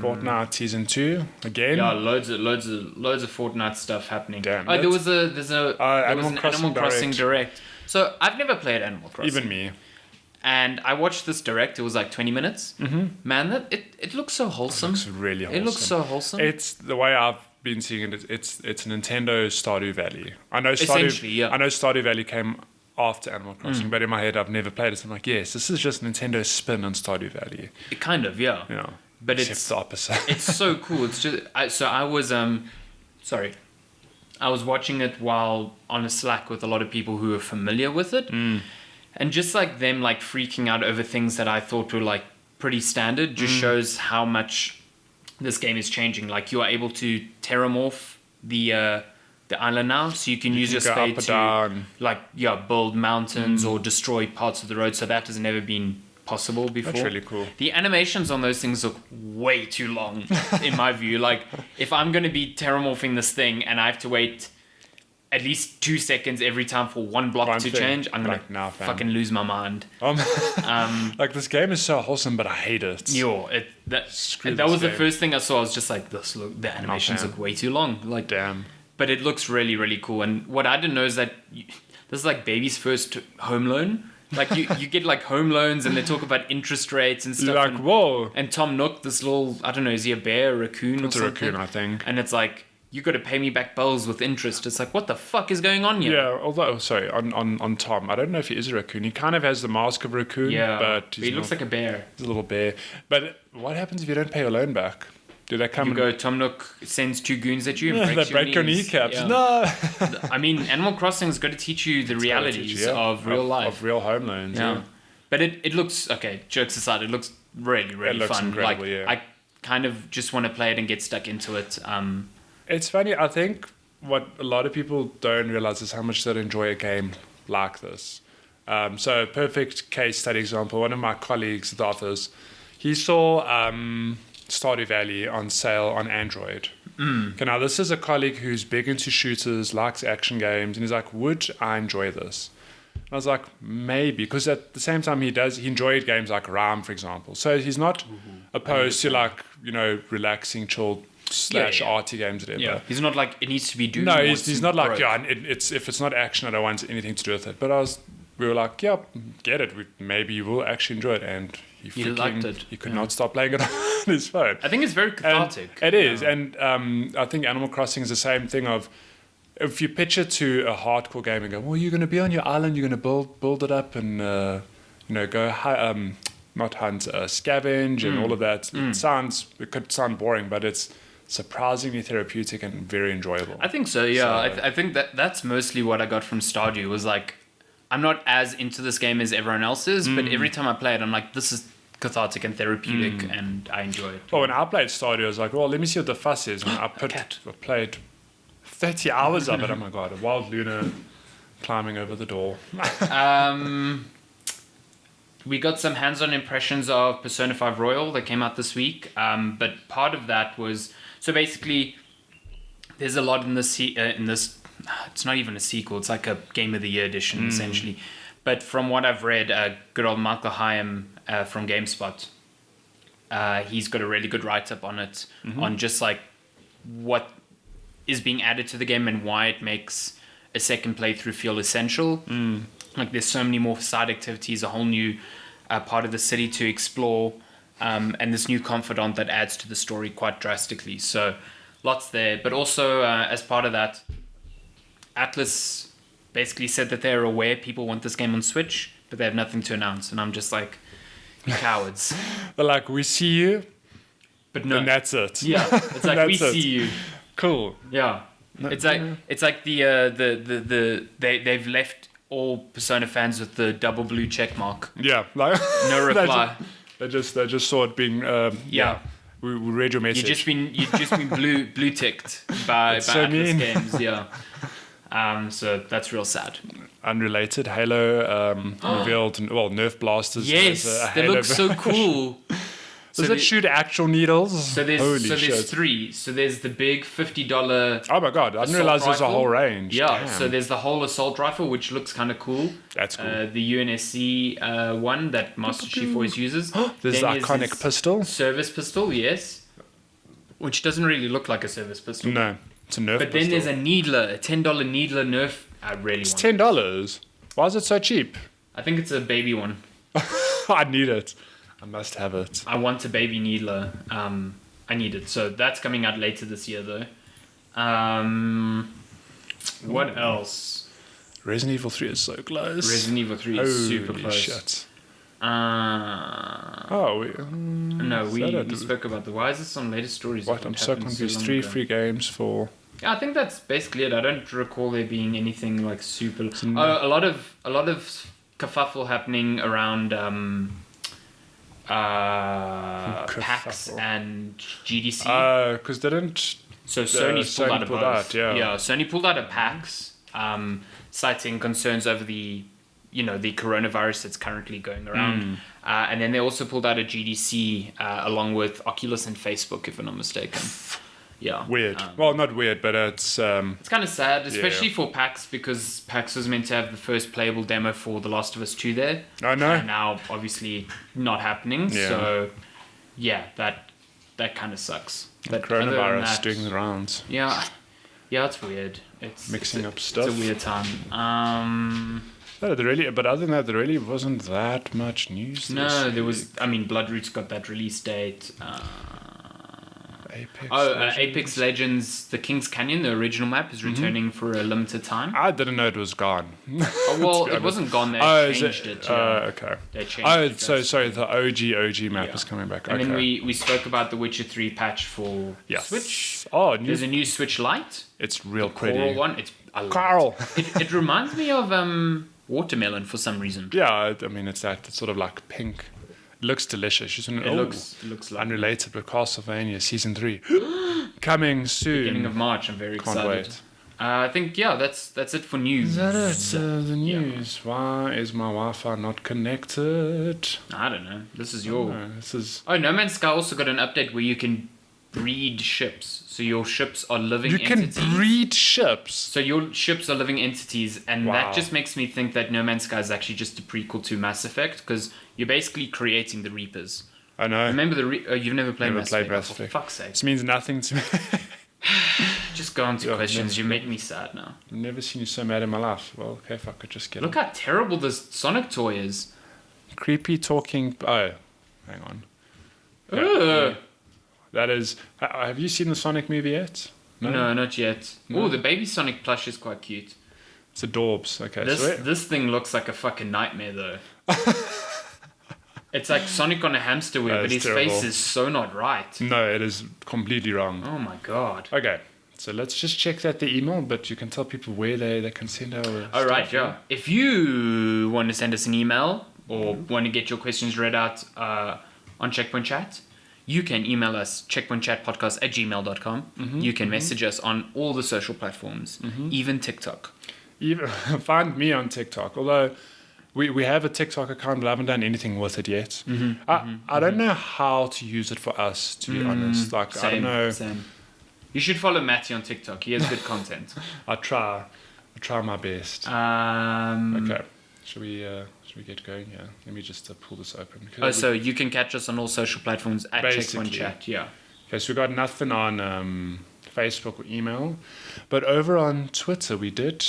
Fortnite season 2 again. Yeah, loads of Fortnite stuff happening. Damn, there that's- was Animal an Crossing Animal Crossing Direct. So I've never played Animal Crossing. Even me. And I watched this Direct. It was like 20 minutes. Mm-hmm. Man, it looks so wholesome. It looks really wholesome. It looks so wholesome. It's the way I've been seeing it. It's Nintendo Stardew Valley. I know Essentially, yeah. I know Stardew Valley came after Animal Crossing, Mm. but in my head I've never played it. So I'm like, yes, this is just Nintendo's spin on Stardew Valley. It kind of, yeah. Yeah, But except it's the opposite. it's so cool. It's just I was I was watching it while on a Slack with a lot of people who are familiar with it, and just like them like freaking out over things that I thought were like pretty standard just shows how much this game is changing. Like you are able to terramorph the island now, so you can use your go spade up or to down. build mountains or destroy parts of the road. So that has never been possible before. That's really cool. The animations on those things look way too long, in my view. Like, if I'm going to be terramorphing this thing and I have to wait at least 2 seconds every time for one block One to thing. change, I'm going Like, nah, to fam. fucking lose my mind. Like this game is so wholesome, but I hate it. That this was the game. first thing I saw. I was just like, the animations fam. look way too long. Like, Damn. but it looks really, really cool. And what I didn't know is that this is like baby's first home loan. Like you get like home loans and they talk about interest rates and stuff. You're like, and, whoa. and Tom Nook, this little, I don't know, is he a bear, a raccoon It's or a something? raccoon, I think. And it's like, you got to pay me back bills with interest. It's like, what the fuck is going on here? Yeah, although, sorry, on Tom, I don't know if he is a raccoon. He kind of has the mask of a raccoon, Yeah, but he looks like a bear. he's a little bear. But what happens if you don't pay your loan back? Do they come You go, Tom Nook sends 2 goons at you and they breaks break your knees. kneecaps. Yeah. No. I mean, Animal Crossing is going to teach you the realities of real life. Of real home loans, Yeah. But it looks, okay, jokes aside, it looks really, really looks fun. incredible, like, yeah. I kind of just want to play it and get stuck into it. It's funny, I think what a lot of people don't realize is how much they enjoy a game like this. So a perfect case study example, one of my colleagues at the office, he saw Stardew Valley on sale on Android. Okay, now this is a colleague who's big into shooters, likes action games, and he's like, would I enjoy this? I was like, maybe, because at the same time he enjoyed games like RAM, for example. So he's not opposed to like, relaxing, chilled / arty games, whatever. Yeah. He's not like, it needs to be doing. No, he's not like, if it's not action, I don't want anything to do with it. But we were like, yeah, get it. Maybe you will actually enjoy it. And he liked it. He could not stop playing it on his phone. I think it's very cathartic. And it is. And I think Animal Crossing is the same thing of, if you pitch it to a hardcore game and go, well, you're going to be on your island, you're going to build it up and, go, not hunt, scavenge and all of that. It could sound boring, but it's surprisingly therapeutic and very enjoyable. I think so, yeah. I think that's mostly what I got from Stardew was like, I'm not as into this game as everyone else is, but every time I play it, I'm like, this is cathartic and therapeutic and I enjoy it. Well, when I played Stardew, I was like, well, let me see what the fuss is. And I played 30 hours of it. Oh my God, a wild Luna climbing over the door. We got some hands-on impressions of Persona 5 Royal that came out this week, but part of that was, so basically there's a lot in this it's not even a sequel, it's like a Game of the Year edition essentially, but from what I've read, good old Michael Hyam from GameSpot, he's got a really good write-up on it, on just like what is being added to the game and why it makes a second playthrough feel essential. Like there's so many more side activities, a whole new part of the city to explore, and this new confidant that adds to the story quite drastically. So lots there. But also as part of that, Atlas basically said that they're aware people want this game on Switch, but they have nothing to announce. And I'm just like, you cowards. They're like, we see you, But no. and that's it. Yeah, it's like, we That's it. see you. Cool. Yeah. It's like they've left all Persona fans with the double blue check mark. Yeah. Like, No reply. They just saw it being, Yeah. We read your message. You've just been blue ticked by so Atlas mean. Games, yeah. So that's real sad. Unrelated, Halo revealed, Nerf blasters. Yes, as a they Halo look so cool. Does it shoot actual needles? So there's Holy shit. 3. So there's the big $50. Oh my God, I didn't assault realize there's a rifle. whole range. Yeah, Damn. so there's the whole assault rifle, which looks kind of cool. That's cool. The UNSC one that Master Chief always uses. There's Then the iconic his pistol. Service pistol, yes. Which doesn't really look like a service pistol. No, it's a Nerf But pistol. then there's a needler, a $10 needler Nerf. I really It's want $10. Why is it so cheap? I think it's a baby one. I need it. I must have it. I want a baby needler. I need it. So that's coming out later this year, though. What else? Resident Evil 3 is so close. Resident Evil 3 is super Holy close. shit. No, we that spoke about the. Why is this on latest stories? What? I'm so confused. 3 free games for... Yeah, I think that's basically it. I don't recall there being anything like super. A lot of kerfuffle happening around PAX and GDC. Because they didn't... So Sony pulled out of pulled both. out, yeah. Sony pulled out of PAX, citing concerns over the coronavirus that's currently going around. And then they also pulled out of GDC along with Oculus and Facebook, if I'm not mistaken. Yeah. Weird. Well, not weird, but it's... It's kind of sad, especially for PAX, because PAX was meant to have the first playable demo for The Last of Us 2 there. I know. And now, obviously, not happening. Yeah. So, yeah, that kind of sucks. the But other than coronavirus that, doing the rounds. Yeah, it's weird. It's Mixing it's up stuff. It's a weird time. No, but other than that, there really wasn't that much news. No, this there week. was. I mean, Bloodroot's got that release date. Apex Legends, the King's Canyon, the original map, is returning for a limited time. I didn't know it was gone. It wasn't gone. They changed it. Yeah. Okay. They changed it. Sorry, the OG map is coming back. And okay. then we spoke about the Witcher 3 patch for Switch. Oh, there's a new Switch Lite. It's real the pretty. Coral one. I love Carl. It reminds me of watermelon for some reason. Yeah, I mean it's sort of like pink. It looks delicious. It looks like unrelated, but Castlevania Season 3 coming soon. Beginning of March. I'm very excited. Can't wait. I think that's it for news. Is that it? The news. Yeah. Why is my Wi-Fi not connected? I don't know. This is your. No Man's Sky also got an update where you can breed ships. So your ships are living entities. You can breed ships. So your ships are living entities, and that just makes me think that No Man's Sky is actually just a prequel to Mass Effect, because you're basically creating the Reapers. I know. Remember you've never played Mass Effect? For fuck's sake. This means nothing to me. Just go on to questions. You make me sad now. I've never seen you so mad in my life. Well, okay, if I could just get Look how terrible this Sonic toy is. Creepy talking... Oh, hang on. Yeah. That is... Have you seen the Sonic movie yet? No, not yet. No. Oh, the baby Sonic plush is quite cute. It's adorbs. Okay. This thing looks like a fucking nightmare, though. It's like Sonic on a hamster wheel, but his face is so not right. No, it is completely wrong. Oh my god. Okay, so let's just check that the email, but you can tell people where they can send our Oh, right, yeah. If you want to send us an email or want to get your questions read out on Checkpoint Chat, you can email us checkpointchatpodcast@gmail.com. You can message us on all the social platforms, even TikTok. Find me on TikTok, although... We have a TikTok account, but I haven't done anything with it yet. I don't know how to use it for us, to be honest. Like, I don't know. Same. You should follow Matty on TikTok. He has good content. I try my best. Okay. Should we get going here? Let me just pull this open. So you can catch us on all social platforms at Checkpoint Chat. Yeah. Okay, so we got nothing on Facebook or email, but over on Twitter we did.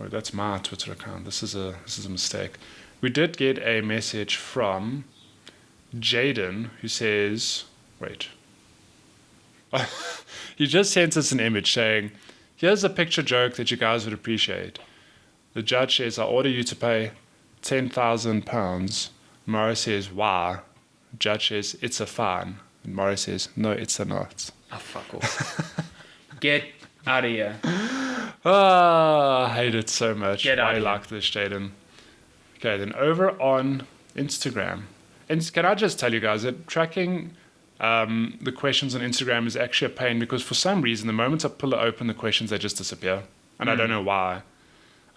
Oh, that's my Twitter account. This is a mistake. We did get a message from Jaden who says, wait. He just sent us an image saying, here's a picture joke that you guys would appreciate. The judge says, I order you to pay £10,000. Mara says, why? The judge says, it's a fine. And Mara says, no, it's a not. Oh, fuck off. Get out of here. I hate it so much. Get out I like this, Jaden. Okay, then over on Instagram. And can I just tell you guys that tracking the questions on Instagram is actually a pain, because for some reason, the moment I pull it open, the questions, they just disappear. And I don't know why.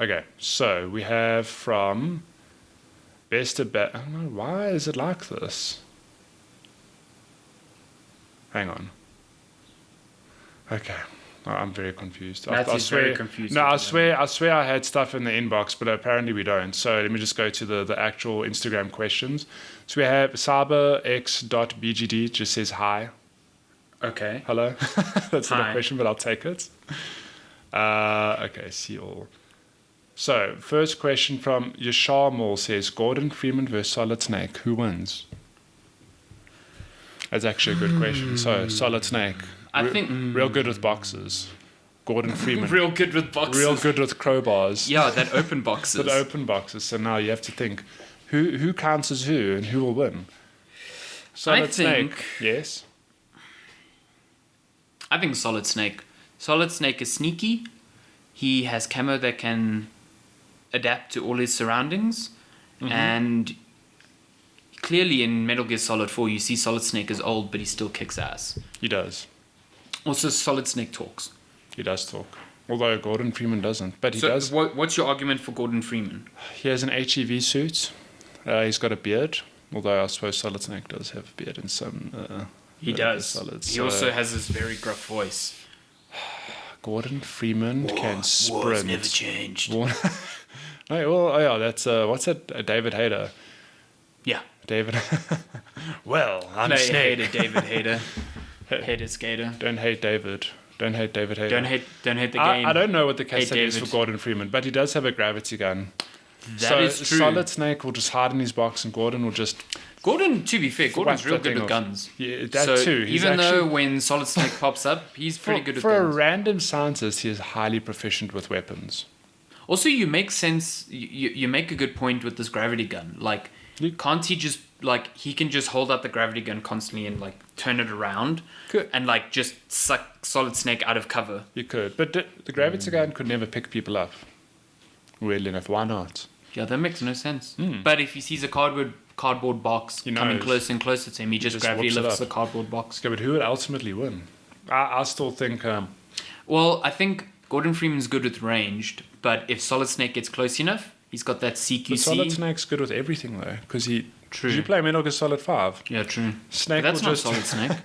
Okay, so we have from Best of Bet. I don't know, why is it like this? Hang on. Okay. Oh, I'm very confused. I swear, very confused. No, I swear I had stuff in the inbox, but apparently we don't. So let me just go to the actual Instagram questions. So we have cyberx.bgd just says hi. Okay. Hello. That's not a question, but I'll take it. Okay, see all. So first question from Yashar Mall says, Gordon Freeman versus Solid Snake. Who wins? That's actually a good question. So Solid Snake. I think real good with boxes. Gordon Freeman. Real good with boxes. Real good with crowbars. Yeah, that open boxes. With open boxes. So now you have to think who counts as who and who will win. Solid Snake. Yes. I think Solid Snake. Solid Snake is sneaky. He has camo that can adapt to all his surroundings, and clearly in Metal Gear Solid 4 you see Solid Snake is old, but he still kicks ass. He does. Also, Solid Snake talks. He does talk. Although Gordon Freeman doesn't. But he does. What's your argument for Gordon Freeman? He has an HEV suit. He's got a beard. Although I suppose Solid Snake does have a beard in some... he does. Solids, he also has this very gruff voice. Gordon Freeman can sprint. War's never changed. That's... what's that? David Hayter. Yeah. David... Well, I'm Snake. David Hayter. Hater skater. Don't hate David. Don't hate David Hayter. Don't hate the game. I don't know what the case study is for Gordon Freeman, but he does have a gravity gun. That is true. Solid Snake will just hide in his box, and Gordon will just Gordon, to be fair, Gordon's Whacked real that good thing with off. guns. Yeah, that so too. He's even though actually- when Solid Snake pops up, he's pretty good with For a guns. random scientist, he is highly proficient with weapons. Also, you make sense. You make a good point with this gravity gun. Like, can't he just like he can just hold out the gravity gun constantly and like turn it around Good. and like just suck Solid Snake out of cover. You could, but the gravity gun could never pick people up. Weirdly enough, why not? Yeah, that makes no sense. But if he sees a cardboard box He coming knows. closer and closer to him, he just just gravity whips it lifts the up. cardboard box. Okay, but who would ultimately win? I still think Well, I think Gordon Freeman's good with ranged, but if Solid Snake gets close enough, he's got that CQC. the Solid Snake's good with everything though, because he. True. Did you play Metal Gear Solid 5? Yeah, true. Snake But that's will not just. Solid Snake.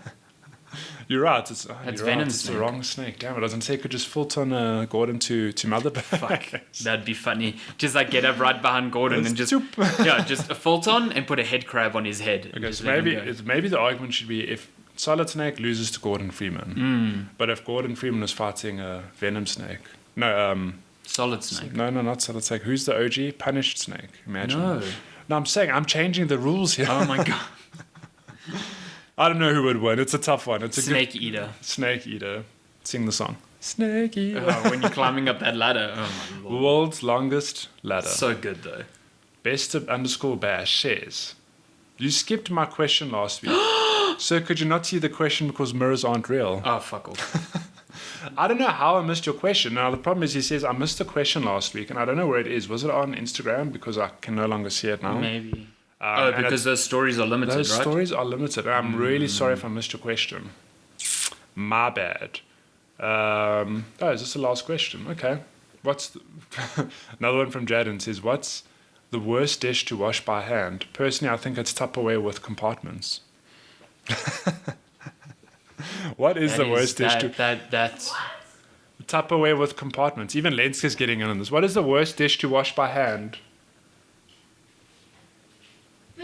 You're right. It's That's you're Venom right, it's Snake. the wrong snake. Damn it! I was gonna say it could just Fulton Gordon to Mother. Fuck, that'd be funny. Just like get up right behind Gordon and just Zoop. yeah, just a Fulton and put a head crab on his head. and Okay, just so let him maybe go. maybe the argument should be if Solid Snake loses to Gordon Freeman, but if Gordon Freeman is fighting a Venom Snake, no, Solid Snake. no, not Solid Snake. Who's the OG? Punished Snake. Imagine. No. No, I'm saying I'm changing the rules here. Oh my god. I don't know who would win. It's a tough one. It's a Snake Eater. good Snake Eater. Sing the song. Snake Eater. Oh, when you're climbing up that ladder. Oh my lord. World's longest ladder. So good though. Best of _ bash says, you skipped my question last week. So could you not see the question because mirrors aren't real? Oh fuck off. I don't know how I missed your question. Now the problem is he says I missed the question last week and I don't know where it is. Was it on Instagram? Because I can no longer see it now. Maybe. And because those stories are limited, those right? stories are limited. I'm really sorry if I missed your question. My bad. Oh, is this the last question? Okay. What's another one from Jaden says, what's the worst dish to wash by hand? Personally, I think it's Tupperware with compartments. What is That the worst dish to that's Tupperware with compartments? Even Lenska's getting in on this. What is the worst dish to wash by hand? The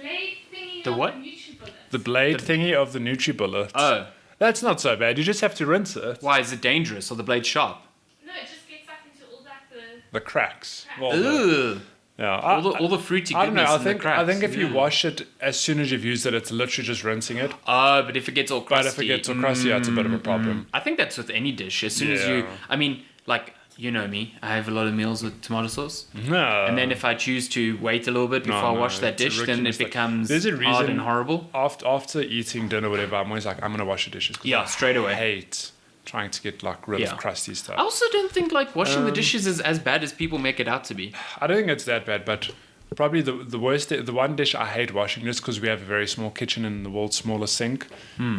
blade thingy. The of what? NutriBullet. The blade thingy of the NutriBullet. oh. That's not so bad. You just have to rinse it. Why is it dangerous? Or the blade sharp? No, it just gets up into all like the. The cracks. Well, the- Ugh. yeah. All the fruity I don't know. goodness I in the think cracks. if you wash it as soon as you've used it, it's literally just rinsing it. Oh, but if it gets all crusty. But if it gets all crusty, yeah, it's a bit of a problem. I think that's with any dish. As soon as you, Yeah. I mean, like you know me, I have a lot of meals with tomato sauce, No. and then if I choose to wait a little bit before I wash that it's a dish, rookie then it mistake. becomes There's a hard reason- and horrible. after eating dinner, whatever, I'm always like, I'm gonna wash the dishes. 'cause Yeah, straight I away. hate trying to get like rid Yeah. of crusty stuff. I also don't think like washing the dishes is as bad as people make it out to be. I don't think it's that bad, but probably the worst, the one dish I hate washing, just because we have a very small kitchen and the world's smallest sink,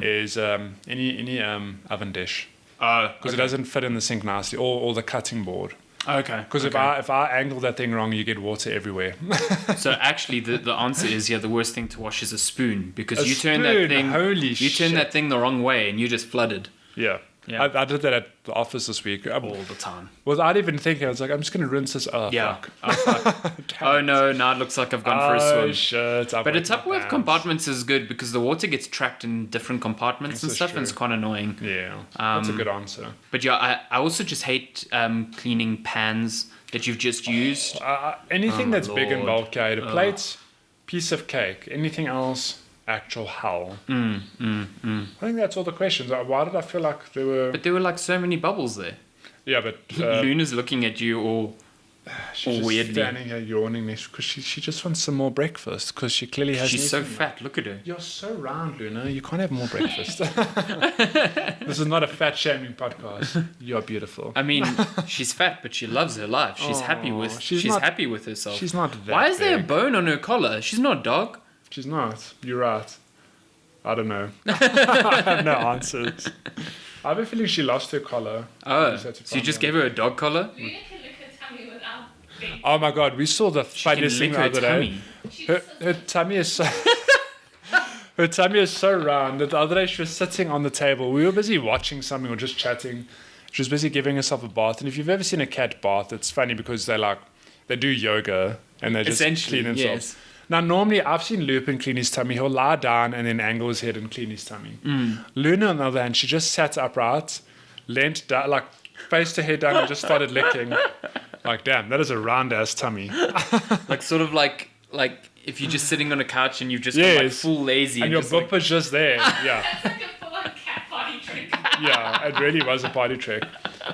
is any oven dish, because it doesn't fit in the sink nicely, or the cutting board. Okay. Because if I angle that thing wrong, you get water everywhere. So actually, the answer is the worst thing to wash is a spoon because A you turn spoon, that thing. holy you turn shit. that thing the wrong way and you just flooded Yeah. Yeah. I did that at the office this week. all the time. Without even thinking, I was like, I'm just going to rinse this up. Yeah. Fuck. Oh, fuck. Oh no! Now it looks like I've gone for a Oh, swim. shit. But a Tupperware with compartments is good because the water gets trapped in different compartments and This is stuff, and it's true. quite annoying. Yeah. That's a Um, good answer. But yeah, I also just hate cleaning pans that you've just used. Anything Oh, my that's big and Lord. bulky, a plate, piece of cake, anything else, actual hell. I think that's all the questions. Why did I feel like there were... But there were like so many bubbles there. yeah, but Luna's looking at you all. she's just weirdly. standing here yawning next because she just wants some more breakfast because she clearly has She's so fat. Look at her. You're so round, Luna. You can't have more breakfast. This is not a fat shaming podcast. You're beautiful. I mean, she's fat, but she loves her life. She's happy Aw, with. she's She's not- happy with herself. She's not that Why is there a big. bone on her collar? She's not a dog. She's not. You're right. I don't know. I have no answers. I have a feeling she lost her collar. Oh, Just had to so you find just out. gave her a dog collar? Luna can lick her tummy without being. Oh my god, we saw the She can funniest thing lick the her other day. tummy. She's Her, so- her tummy is so her tummy is so round that the other day she was sitting on the table. We were busy watching something or just chatting. She was busy giving herself a bath. And if you've ever seen a cat bath, it's funny because they do yoga and they just Essentially, clean themselves. yes. Now normally I've seen Lupin clean his tummy. He'll lie down and then angle his head and clean his tummy. Luna on the other hand, she just sat upright, leant down, like faced her head down and just started licking. Like damn, that is a round ass tummy. Like sort of like if you're just sitting on a couch and you've just got like Yes. full lazy And your just, book was just there. Yeah. That's like a full-on cat party trick. Yeah, it really was a party trick.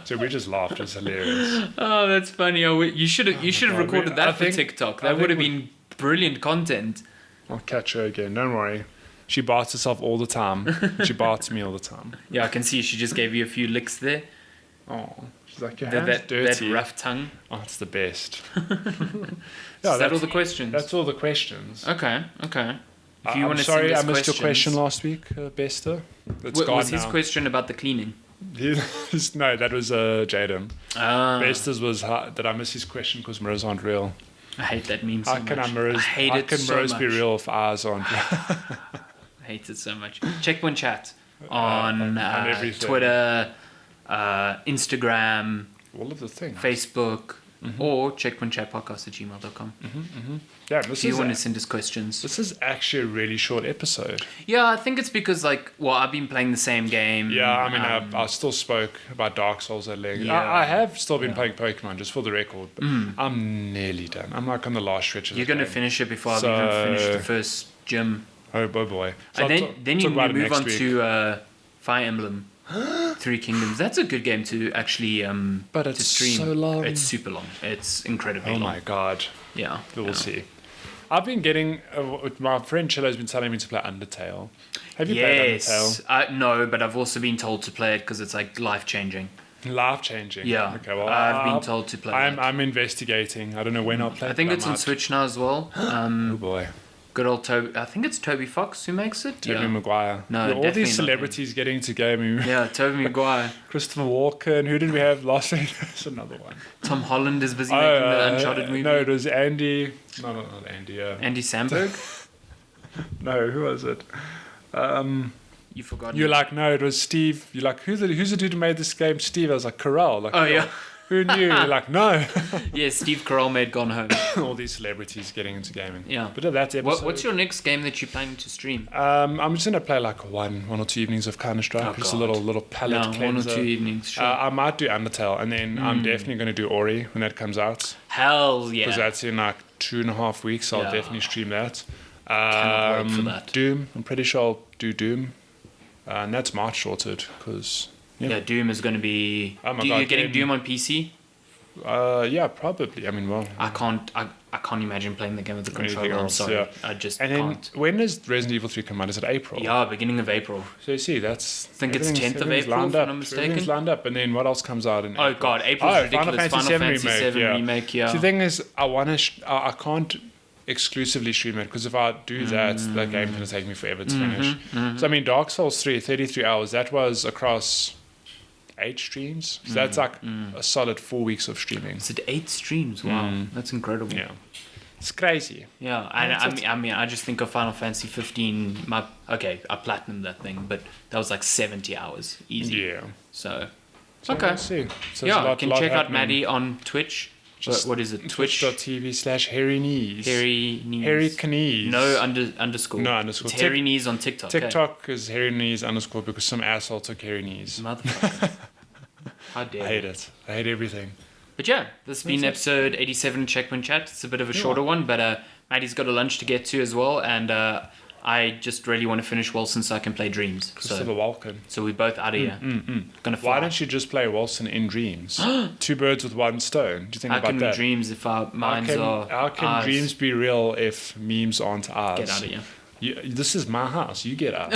So we just laughed. It was hilarious. oh, that's funny. Oh, you should have God, recorded I that for think- TikTok. I That would have think been brilliant content. I'll catch her again. Don't worry. She barks herself all the time. She barks me all the time. Yeah, I can see she just gave you a few licks there. Oh, she's like, your That, hand's that dirty. rough tongue. Oh, it's the best. Is that that's- all the questions? That's all the questions. Okay. If you I'm want to sorry send us I missed your question questions- last week, Bester. It's What gone was his now. question about the cleaning? No, that was Jaden. Ah, Bester's was, did I miss his question because mirrors aren't real? I hate that meme so How can much. our mirrors, I hate how it can so mirrors much. be real if ours aren't real? I hate it so much. Checkpoint chat on everything. Twitter, Instagram, All of the things. Facebook, or checkpointchatpodcast@gmail.com. Yeah, If you want to send us questions. this is actually a really short episode. Yeah, I think it's because I've been playing the same game. Yeah, I mean, I still spoke about Dark Souls at length. Yeah. I have still been Yeah. playing Pokemon, just for the record. But I'm nearly done. I'm like on the last stretch of You're the going to game. finish it before I've So- even finished the first gym. Oh boy. So And I'll then talk you about it move next on week. to Fire Emblem. Three Kingdoms. That's a good game to actually But to it's stream. so long. It's super long. It's incredibly Oh long. my god. Yeah. We'll yeah. see. I've been getting... my friend Chilo's been telling me to play Undertale. Have you played Undertale? Yes. No, but I've also been told to play it because it's like life changing. Life changing. Yeah. Okay, well, I've been told to play it. I'm investigating. I don't know when I'll play I it, think but it's I on might. Switch now as well. Oh boy. Good old Toby. I think it's Toby Fox who makes it. Tobey Yeah. Maguire. No, Yeah, all definitely these not him. celebrities getting to gaming. Yeah, Toby Maguire. Christopher Walken. Who did we have last week? There's another one. Tom Holland is busy making the Uncharted movie. No, it was Andy. No, not Andy. Andy Samberg. No, who was it? You forgot. You're like, no, it was Steve. You're like, who's the dude who made this game? Steve. I was like, Carell. Like, Oh yeah. Who knew? You're like, no. Yeah, Steve Carell made Gone Home. All these celebrities getting into gaming. Yeah. But that's episode. What's your next game that you're planning to stream? I'm just gonna play like one or two evenings of Counter Strike. Oh, just a God. little palette No, cleanser. 1 or 2 evenings. Sure. I might do Undertale, and then I'm definitely going to do Ori when that comes out. Hell yeah. Because that's in like 2.5 weeks. I'll Yeah. definitely stream that. Cannot wait for that. Doom. I'm pretty sure I'll do Doom. And that's March sorted. Because, Yeah, Doom is going to be. Oh my You're God, getting game. Doom on PC? yeah, probably. I mean, well. I can't imagine playing the game with the Anything controller. I'm else, sorry. yeah. I just And then can't. when does Resident Evil 3 come out? Is it April? Yeah, beginning of April. So you see, that's... I think it's everything's- 10th of everything's April, lined if I'm up. not mistaken. Everything's lined up. And then what else comes out in Oh April? god, April's ridiculous. Final Fantasy VII VII remake, yeah. See, the thing is, I can't exclusively stream it because if I do that game's going to take me forever to finish. So I mean, Dark Souls 3, 33 hours, that was across 8 streams. So that's like a solid 4 weeks of streaming. Is it 8 streams? Wow, that's incredible. Yeah. It's crazy. Yeah, and I mean, I just think of Final Fantasy 15. I platinumed that thing, but that was like 70 hours easy. Yeah. So So okay. we'll see. So Yeah, there's a you can check out happening. Maddie on Twitch. What is it? Twitch. Twitch.tv/Hairy Knees. Hairy Knees. Hairy Knees. No underscore. No underscore. It's Hairy Knees on TikTok. TikTok is Hairy Knees underscore because some asshole took Hairy Knees. Motherfucker. How dare I hate it. I hate everything. But yeah, this has been episode 87 Checkpoint Chat. It's a bit of a shorter one, but Maddie's got a lunch to get to as well, and I just really want to finish Wolcen so I can play Dreams. Christopher So, Walken. so we're both out of here. Gonna fly. Why don't you just play Wolcen in Dreams? 2 birds with 1 stone. Do you think How about can that? dreams if our minds are How can ours? dreams be real if memes aren't ours? Get out of here. This is my house. You get out.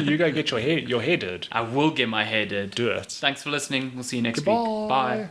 You go get your hair did. I will get my hair did. Do it. Thanks for listening. We'll see you next Goodbye. week. Bye.